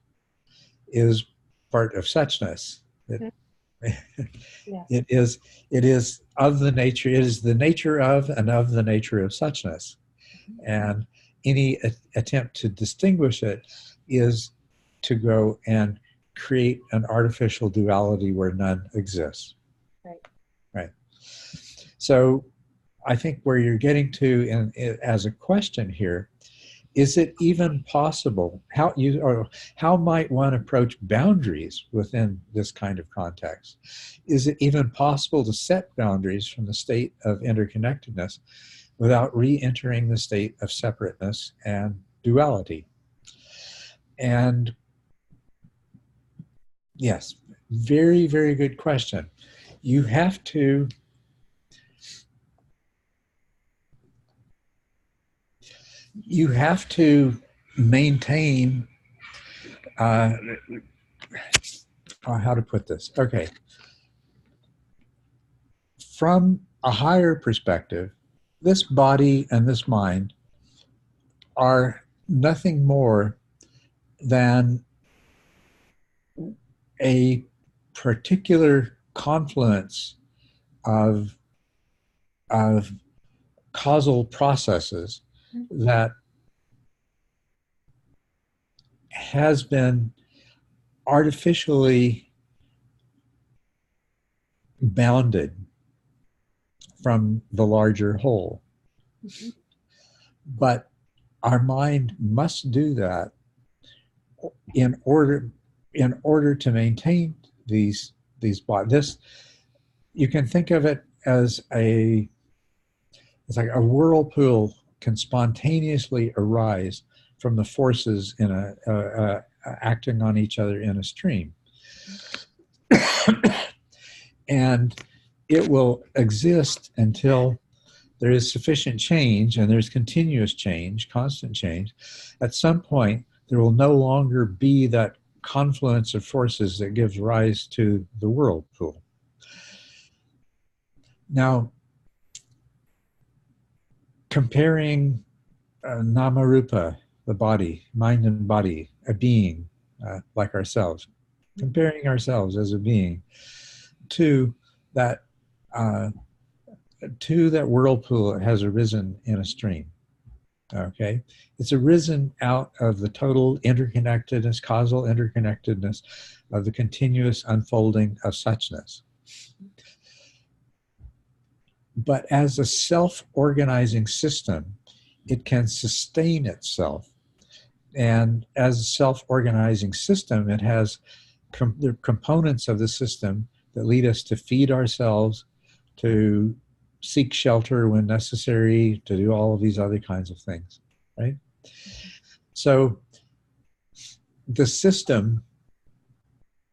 is part of suchness. It is of the nature, it is the nature of and of the nature of suchness. And any attempt to distinguish it is to go and create an artificial duality where none exists. Right. So I think where you're getting to as a question here, is it even possible, how might one approach boundaries within this kind of context? Is it even possible to set boundaries from the state of interconnectedness without re-entering the state of separateness and duality? And yes, very, very good question. You have to maintain how to put this? Okay. From a higher perspective, this body and this mind are nothing more than a particular confluence of causal processes that has been artificially bounded from the larger whole. Mhm. But Our mind must do that in order to maintain these bodies. This, you can think of it as it's like a whirlpool can spontaneously arise from the forces in acting on each other in a stream. And it will exist until there is sufficient change, and there's continuous change, constant change. At some point, there will no longer be that confluence of forces that gives rise to the whirlpool. Now, comparing Namarupa, the body, mind and body, a being like ourselves, comparing ourselves as a being to that whirlpool that has arisen in a stream. Okay, it's arisen out of the total interconnectedness, causal interconnectedness of the continuous unfolding of suchness. But as a self-organizing system, it can sustain itself. And as a self-organizing system, it has the components of the system that lead us to feed ourselves, to seek shelter when necessary, to do all of these other kinds of things, right? So the system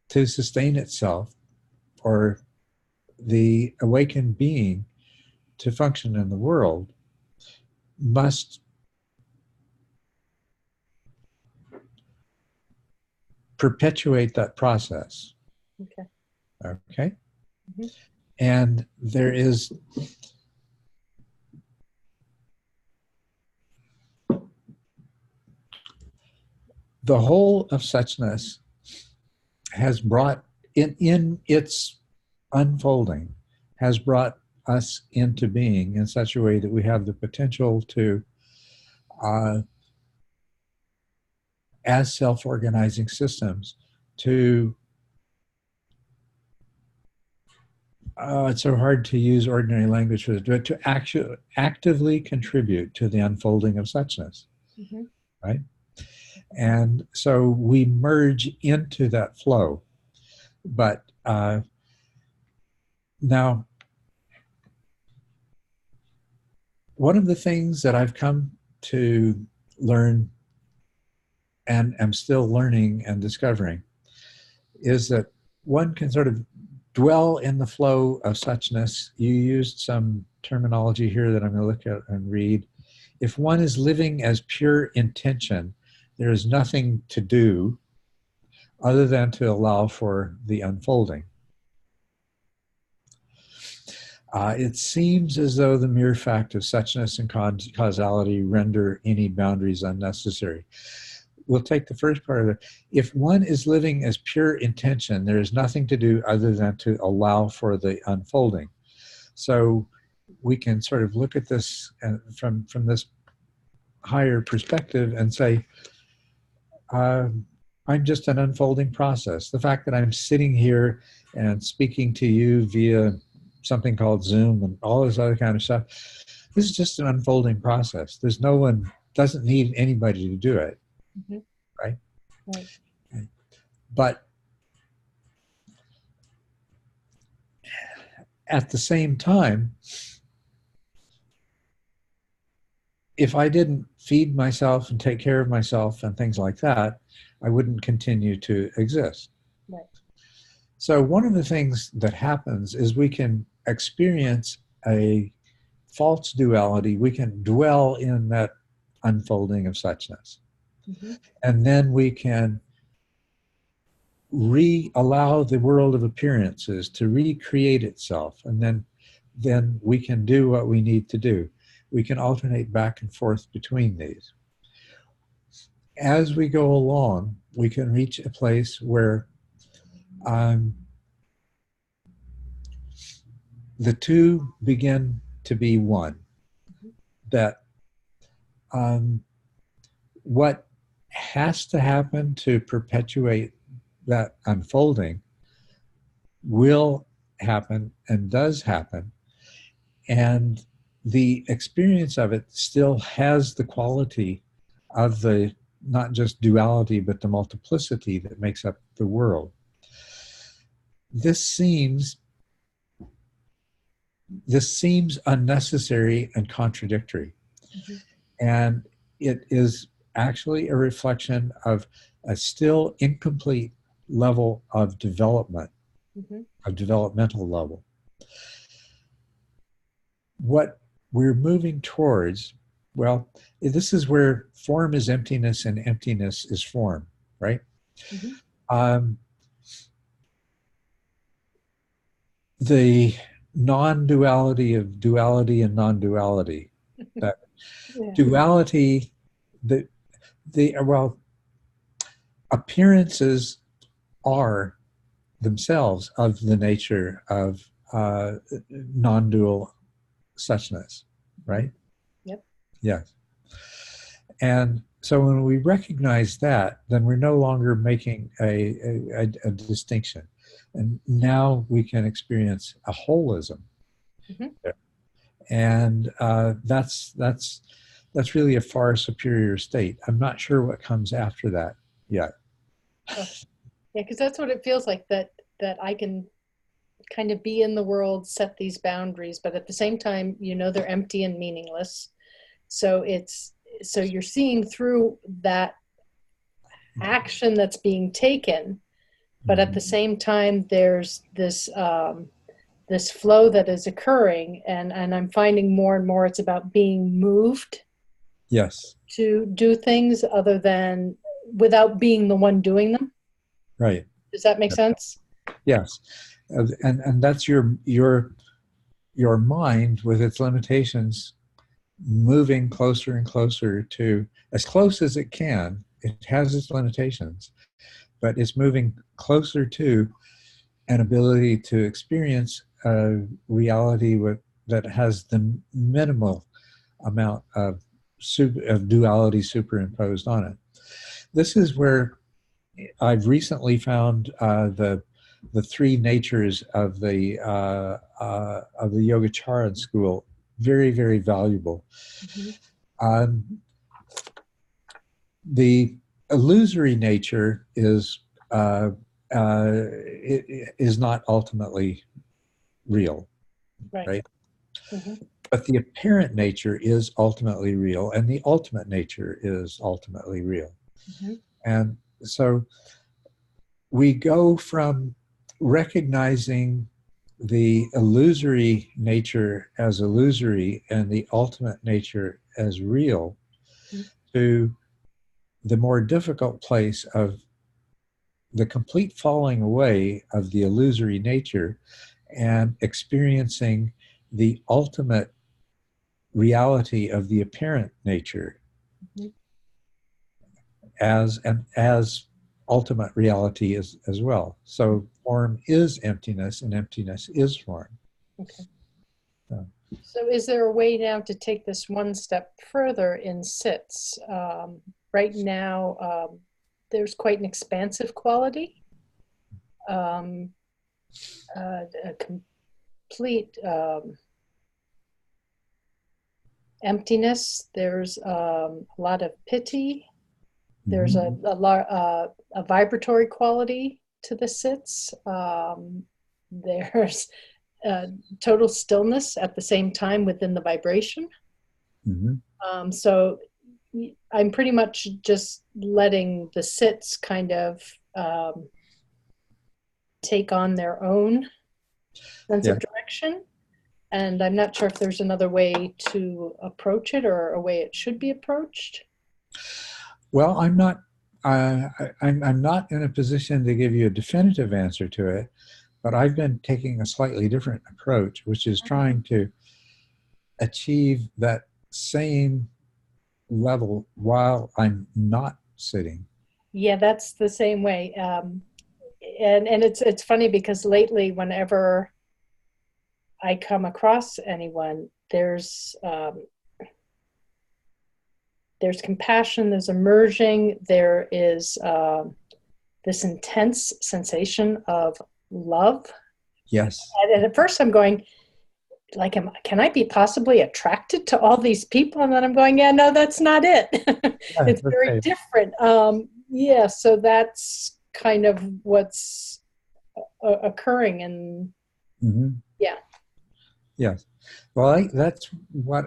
to sustain itself, or the awakened being to function in the world, must perpetuate that process. Okay. Okay? Mm-hmm. And there is the whole of suchness has brought in its unfolding, has brought us into being in such a way that we have the potential to, as self-organizing systems, to, it's so hard to use ordinary language for it, but to actually actively contribute to the unfolding of suchness, Mm-hmm. right? And so we merge into that flow. But now, one of the things that I've come to learn and am still learning and discovering is that one can sort of dwell in the flow of suchness. You used some terminology here that I'm going to look at and read. If one is living as pure intention, there is nothing to do other than to allow for the unfolding. It seems as though the mere fact of suchness and causality render any boundaries unnecessary. We'll take the first part of it. If one is living as pure intention, there is nothing to do other than to allow for the unfolding. So we can sort of look at this from this higher perspective and say, I'm just an unfolding process. The fact that I'm sitting here and speaking to you via something called Zoom and all this other kind of stuff, this is just an unfolding process. There's no one, doesn't need anybody to do it, Mm-hmm. right? Right. But at the same time, if I didn't feed myself and take care of myself and things like that, I wouldn't continue to exist. Right. So one of the things that happens is we can experience a false duality. We can dwell in that unfolding of suchness. Mm-hmm. And then we can allow the world of appearances to recreate itself, and then we can do what we need to do. We can alternate back and forth between these. As we go along, we can reach a place where the two begin to be one. That what has to happen to perpetuate that unfolding will happen and does happen. And the experience of it still has the quality of the not just duality, but the multiplicity that makes up the world. This seems unnecessary and contradictory. Mm-hmm. And it is actually a reflection of a still incomplete level of development, mm-hmm. a developmental level. What we're moving towards, well, this is where form is emptiness and emptiness is form, right? Mm-hmm. The non-duality of duality and non-duality. That yeah. Duality, appearances are themselves of the nature of non-dual suchness, right? Yep. Yes. And so when we recognize that, then we're no longer making a distinction. And now we can experience a holism. Mm-hmm. And that's really a far superior state. I'm not sure what comes after that yet. Yeah, because that's what it feels like, that I can kind of be in the world, set these boundaries, but at the same time, they're empty and meaningless. So you're seeing through that action that's being taken, but at the same time, there's this this flow that is occurring, and I'm finding more and more it's about being moved. Yes. To do things other than without being the one doing them. Right. Does that make sense? Yes. And that's your mind with its limitations moving closer and closer to, as close as it can. It has its limitations, but it's moving closer to an ability to experience a reality that has the minimal amount of duality superimposed on it. This is where I've recently found the three natures of the Yogacaran school very, very valuable. Mm-hmm. The illusory nature is not ultimately real, right? Mm-hmm. But the apparent nature is ultimately real, and the ultimate nature is ultimately real. Mm-hmm. And so we go from recognizing the illusory nature as illusory and the ultimate nature as real, mm-hmm. to the more difficult place of the complete falling away of the illusory nature and experiencing the ultimate reality of the apparent nature, mm-hmm. as ultimate reality as well. So form is emptiness and emptiness is form. Okay. So is there a way now to take this one step further in sits? Right now, there's quite an expansive quality, a complete emptiness. There's a lot of pity. There's a vibratory quality to the sits. There's total stillness at the same time within the vibration. Mm-hmm. So I'm pretty much just letting the sits kind of take on their own sense of direction. And I'm not sure if there's another way to approach it or a way it should be approached. Well, I'm not I'm not in a position to give you a definitive answer to it, but I've been taking a slightly different approach, which is trying to achieve that same level while I'm not sitting. Yeah, that's the same way. And it's funny because lately, whenever I come across anyone, there's compassion, there's emerging, there is this intense sensation of love. Yes. And at first I'm going, like, can I be possibly attracted to all these people? And then I'm going, yeah, no, that's not it. Yeah, it's very okay. different. Yeah, so that's kind of what's occurring. And Mm-hmm. yeah. Yes. Well, that's what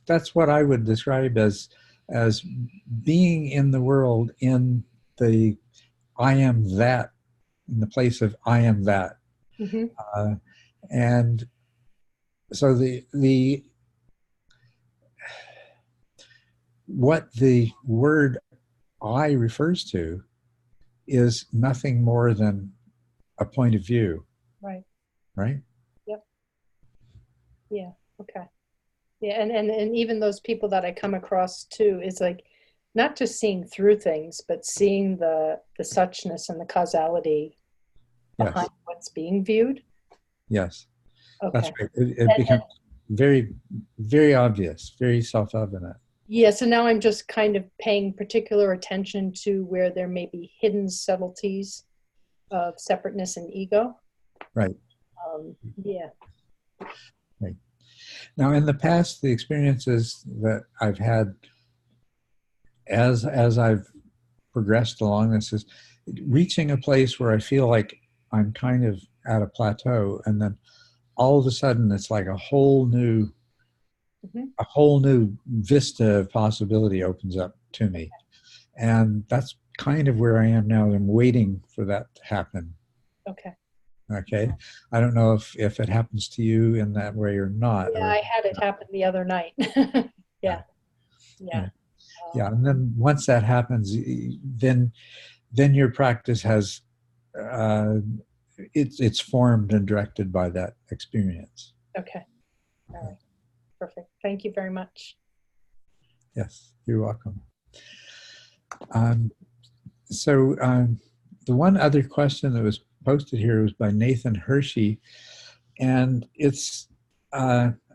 that's what I would describe as being in the world in the I am that, in the place of I am that. Mm-hmm. And so the what the word I refers to is nothing more than a point of view. Right. Right? Yep. Yeah. Okay. Yeah. And even those people that I come across too, is like not just seeing through things, but seeing the suchness and the causality behind what's being viewed. Yes. Okay. That's right. It becomes very, very obvious, very self-evident. Yeah, so now I'm just kind of paying particular attention to where there may be hidden subtleties of separateness and ego. Right. Yeah. Right. Now, in the past, the experiences that I've had as I've progressed along this is reaching a place where I feel like I'm kind of at a plateau, and then all of a sudden it's like a whole new vista of possibility opens up to me. And that's kind of where I am now. I'm waiting for that to happen. Okay. Okay. I don't know if it happens to you in that way or not. Yeah, I had it happen the other night. Yeah. Yeah. And then once that happens, then your practice has, it's formed and directed by that experience. Okay. All right. Perfect. Thank you very much. Yes, you're welcome. So the one other question that was posted here was by Nathan Hershey, and it's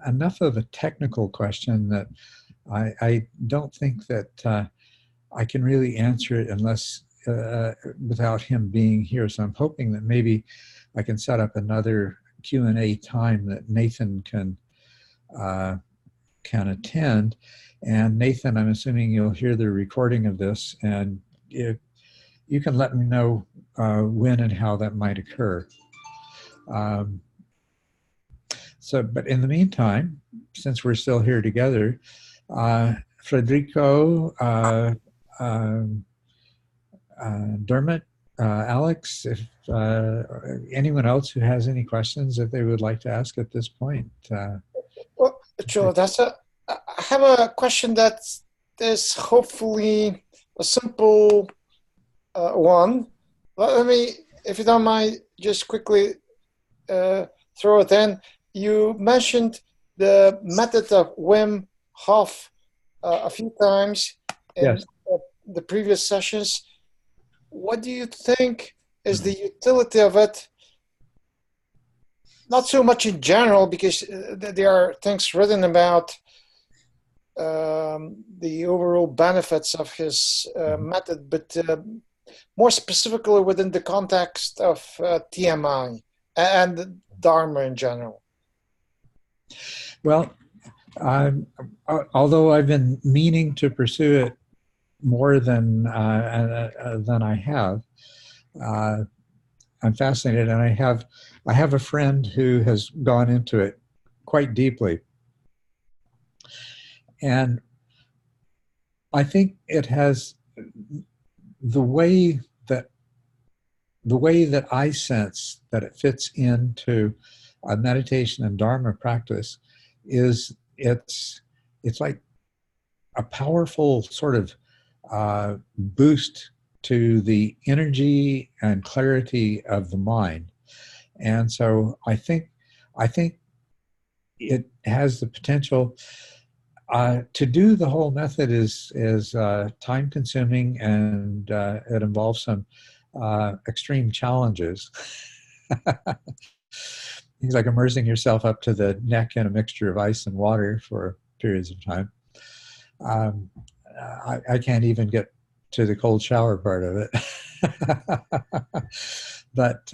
enough of a technical question that I don't think that I can really answer it unless without him being here. So I'm hoping that maybe I can set up another Q&A time that Nathan can attend. And Nathan, I'm assuming you'll hear the recording of this, and if you can let me know when and how that might occur. But in the meantime, since we're still here together, Federico, Dermot, Alex, if anyone else who has any questions that they would like to ask at this point. Well, Culadasa, I have a question that is hopefully a simple one. Let me, if you don't mind, just quickly throw it in. You mentioned the method of Wim Hof a few times in the previous sessions. What do you think is the utility of it? Not so much in general, because there are things written about the overall benefits of his method, but more specifically within the context of TMI and Dharma in general. Well, although I've been meaning to pursue it more than I have, I'm fascinated, and I have a friend who has gone into it quite deeply, and I think it has the way that I sense that it fits into a meditation and Dharma practice is it's it's like a powerful sort of boost to the energy and clarity of the mind. And so I think it has the potential to do the whole method is time consuming, and it involves some extreme challenges. Things like immersing yourself up to the neck in a mixture of ice and water for periods of time. I can't even get to the cold shower part of it. But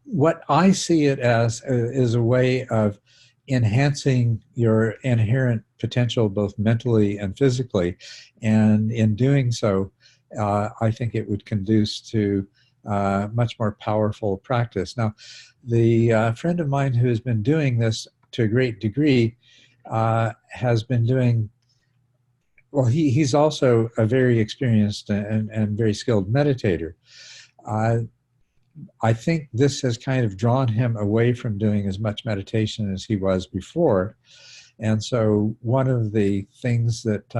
what I see it as is a way of enhancing your inherent potential, both mentally and physically. And in doing so, I think it would conduce to much more powerful practice. Now, the friend of mine who has been doing this to a great degree has been doing, well, he's also a very experienced and very skilled meditator. I think this has kind of drawn him away from doing as much meditation as he was before. And so one of the things that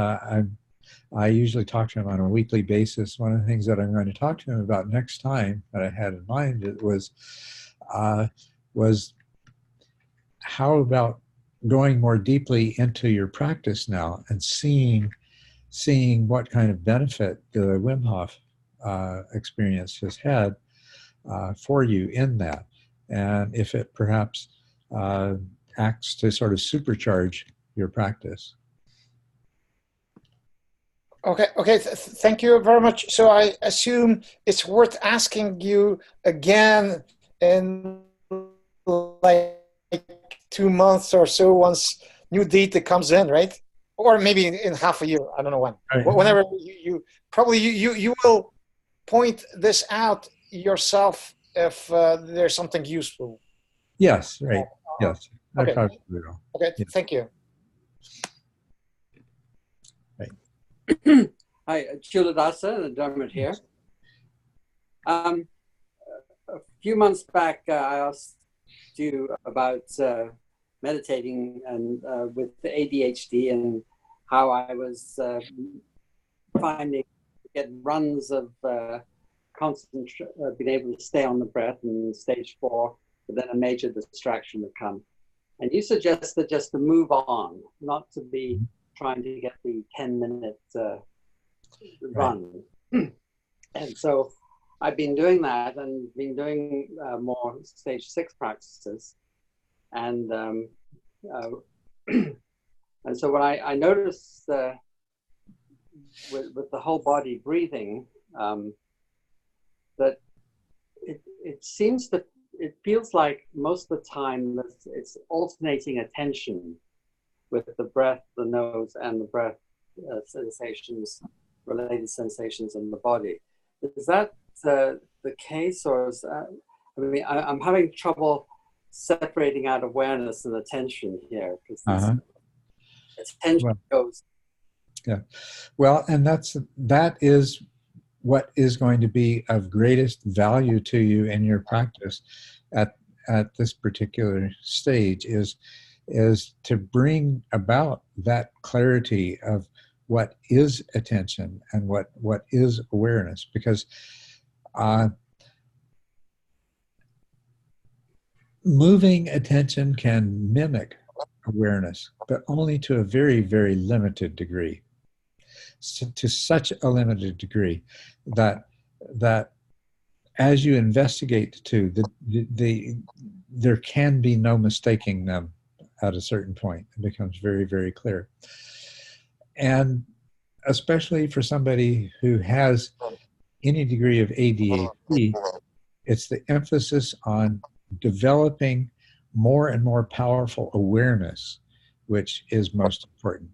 I usually talk to him on a weekly basis, one of the things that I'm going to talk to him about next time that I had in mind was how about going more deeply into your practice now and seeing what kind of benefit the Wim Hof experience has had for you in that, and if it perhaps acts to sort of supercharge your practice. Okay. Thank you very much. So I assume it's worth asking you again in like 2 months or so once new data comes in, right? Or maybe in half a year. I don't know when. Right. Whenever you probably you will point this out yourself if there's something useful. Yes, right. Yes. Okay. I probably will. Okay. Yeah. Thank you. Hi, Culadasa, the Dharma here. A few months back, I asked you about meditating and with the ADHD and how I was finding get runs of being able to stay on the breath in stage 4, but then a major distraction would come. And you suggested just to move on, not to be trying to get the 10-minute run. And so I've been doing that and been doing more stage 6 practices. And and so when I noticed with the whole body breathing, that it seems that it feels like most of the time that it's alternating attention with the breath, the nose, and the breath sensations, related sensations in the body. Is that the case, or is that, I mean, I'm having trouble separating out awareness and attention here because attention goes. Yeah, well, and that is what is going to be of greatest value to you in your practice at this particular stage is to bring about that clarity of what is attention and what is awareness, because moving attention can mimic awareness, but only to a very, very limited degree. To such a limited degree that as you investigate too, there can be no mistaking them at a certain point. It becomes very, very clear. And especially for somebody who has any degree of ADHD, it's the emphasis on developing more and more powerful awareness, which is most important.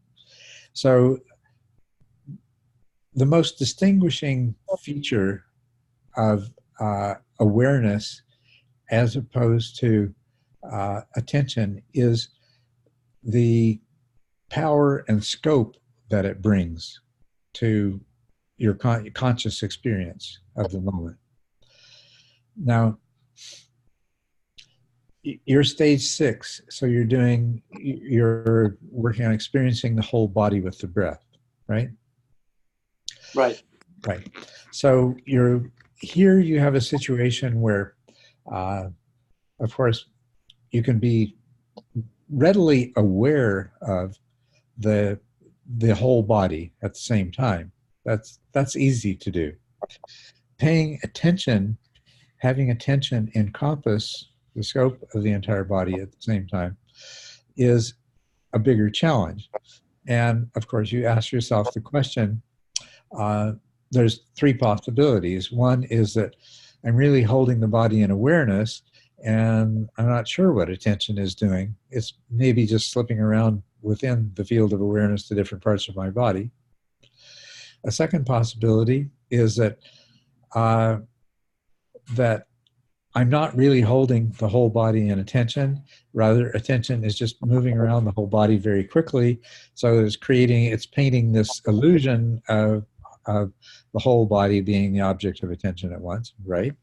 So the most distinguishing feature of awareness as opposed to attention is the power and scope that it brings to your conscious experience of the moment. Now, you're stage 6, so you're working on experiencing the whole body with the breath, right? Right. Right. So here you have a situation where, of course, you can be readily aware of the whole body at the same time. That's easy to do. Paying attention, having attention encompass the scope of the entire body at the same time is a bigger challenge. And of course, you ask yourself the question, there's 3 possibilities. One is that I'm really holding the body in awareness and I'm not sure what attention is doing. It's maybe just slipping around within the field of awareness to different parts of my body. A second possibility is that that I'm not really holding the whole body in attention. Rather, attention is just moving around the whole body very quickly. So it's painting this illusion of the whole body being the object of attention at once, right?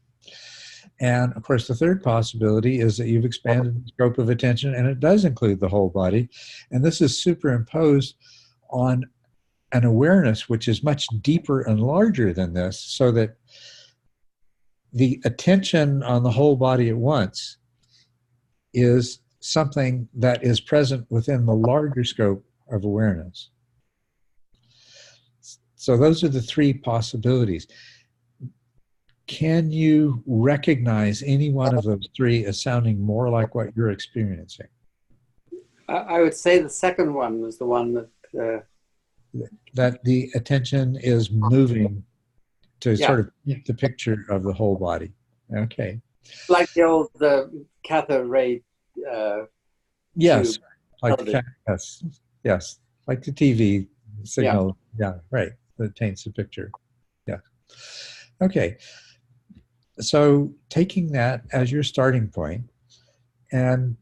And of course, the third possibility is that you've expanded the scope of attention and it does include the whole body. And this is superimposed on an awareness which is much deeper and larger than this, so that the attention on the whole body at once is something that is present within the larger scope of awareness. So those are the 3 possibilities. Can you recognize any one of those 3 as sounding more like what you're experiencing? I would say the second one was the one that... That the attention is moving to sort of paint the picture of the whole body. Okay. Like the old cathode ray. Yes. Tube. Like yes. Like the TV signal. Yeah, right. That paints the picture. Yeah. Okay. So taking that as your starting point and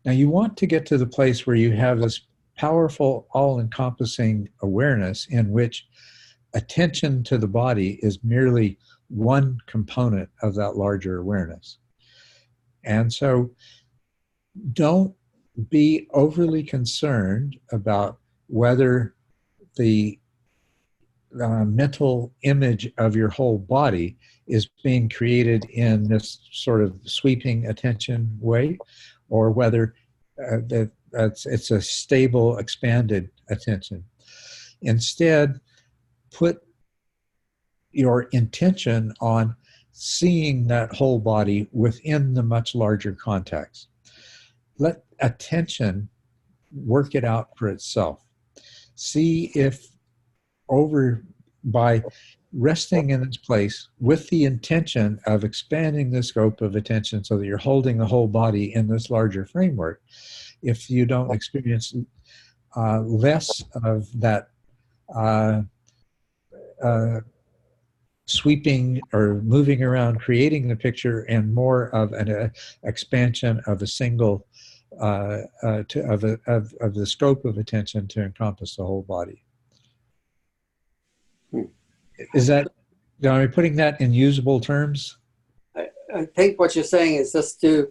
now you want to get to the place where you have this powerful, all-encompassing awareness in which attention to the body is merely one component of that larger awareness. And so don't be overly concerned about whether the mental image of your whole body is being created in this sort of sweeping attention way, or whether it's a stable, expanded attention. Instead, put your intention on seeing that whole body within the much larger context. Let attention work it out for itself. See if by resting in its place with the intention of expanding the scope of attention so that you're holding the whole body in this larger framework, if you don't experience less of that sweeping or moving around, creating the picture, and more of an expansion of a single, of the scope of attention to encompass the whole body. Is that, am I putting that in usable terms? I think what you're saying is just to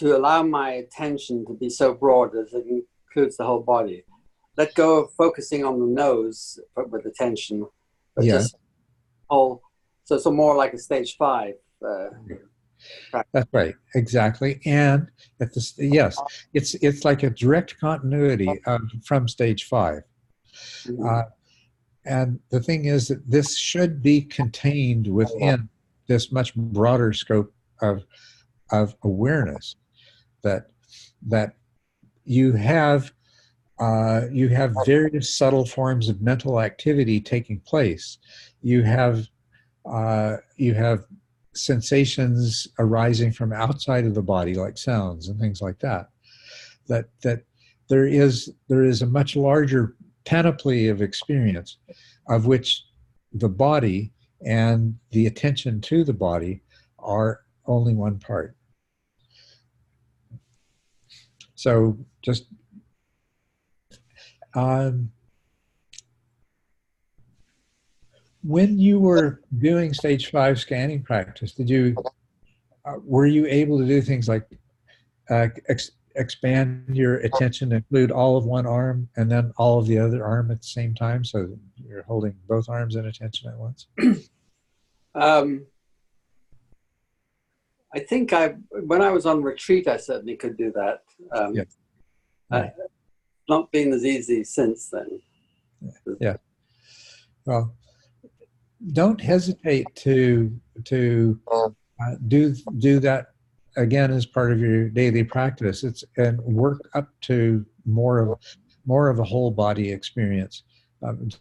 allow my attention to be so broad that it includes the whole body. Let go of focusing on the nose with attention, but just whole. So more like a stage 5. That's right, exactly. And at the yes, it's like a direct continuity from stage 5. And the thing is that this should be contained within this much broader scope of awareness. That you have various subtle forms of mental activity taking place. You have sensations arising from outside of the body, like sounds and things like that. That there is a much larger panoply of experience, of which the body and the attention to the body are only one part. So just When you were doing stage 5 scanning practice, were you able to do things like expand your attention to include all of one arm and then all of the other arm at the same time, so that you're holding both arms in attention at once? I think when I was on retreat, I certainly could do that. Yeah. Right. Not been as easy since then. Yeah. Well, don't hesitate to do that again as part of your daily practice. And work up to more of a whole body experience,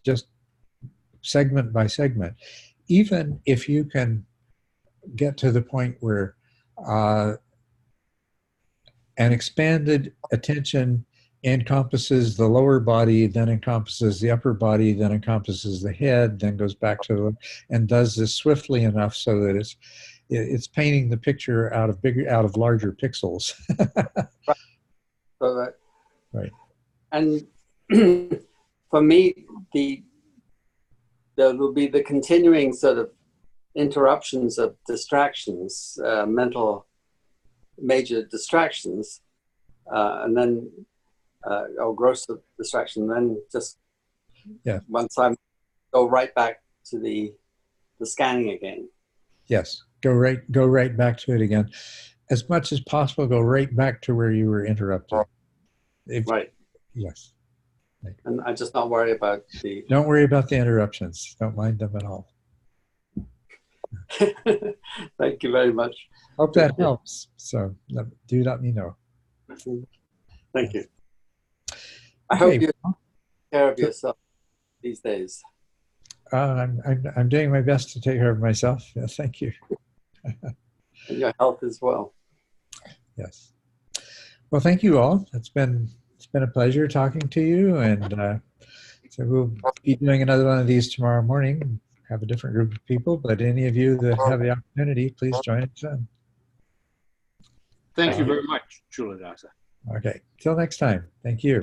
just segment by segment. Even if you can get to the point where an expanded attention encompasses the lower body, then encompasses the upper body, then encompasses the head, then goes back to and does this swiftly enough so that it's painting the picture out of larger pixels. Right. So right. And for me, there will be the continuing sort of interruptions of distractions, mental major distractions, and then or gross distraction, then just once I go right back to the scanning again. Yes, go right back to it again. As much as possible, go right back to where you were interrupted. Right. Yes. Right. And I just not worry about Don't worry about the interruptions. Don't mind them at all. Thank you very much. Hope that helps. So do let me know. Thank you. I hope you take care of yourself these days. I'm doing my best to take care of myself. Yeah, thank you. And your health as well. Yes. Well, thank you all. It's been a pleasure talking to you, and so we'll be doing another one of these tomorrow morning. Have a different group of people, but any of you that have the opportunity, please join us then. Thank you very much, Culadasa. Okay. Till next time. Thank you.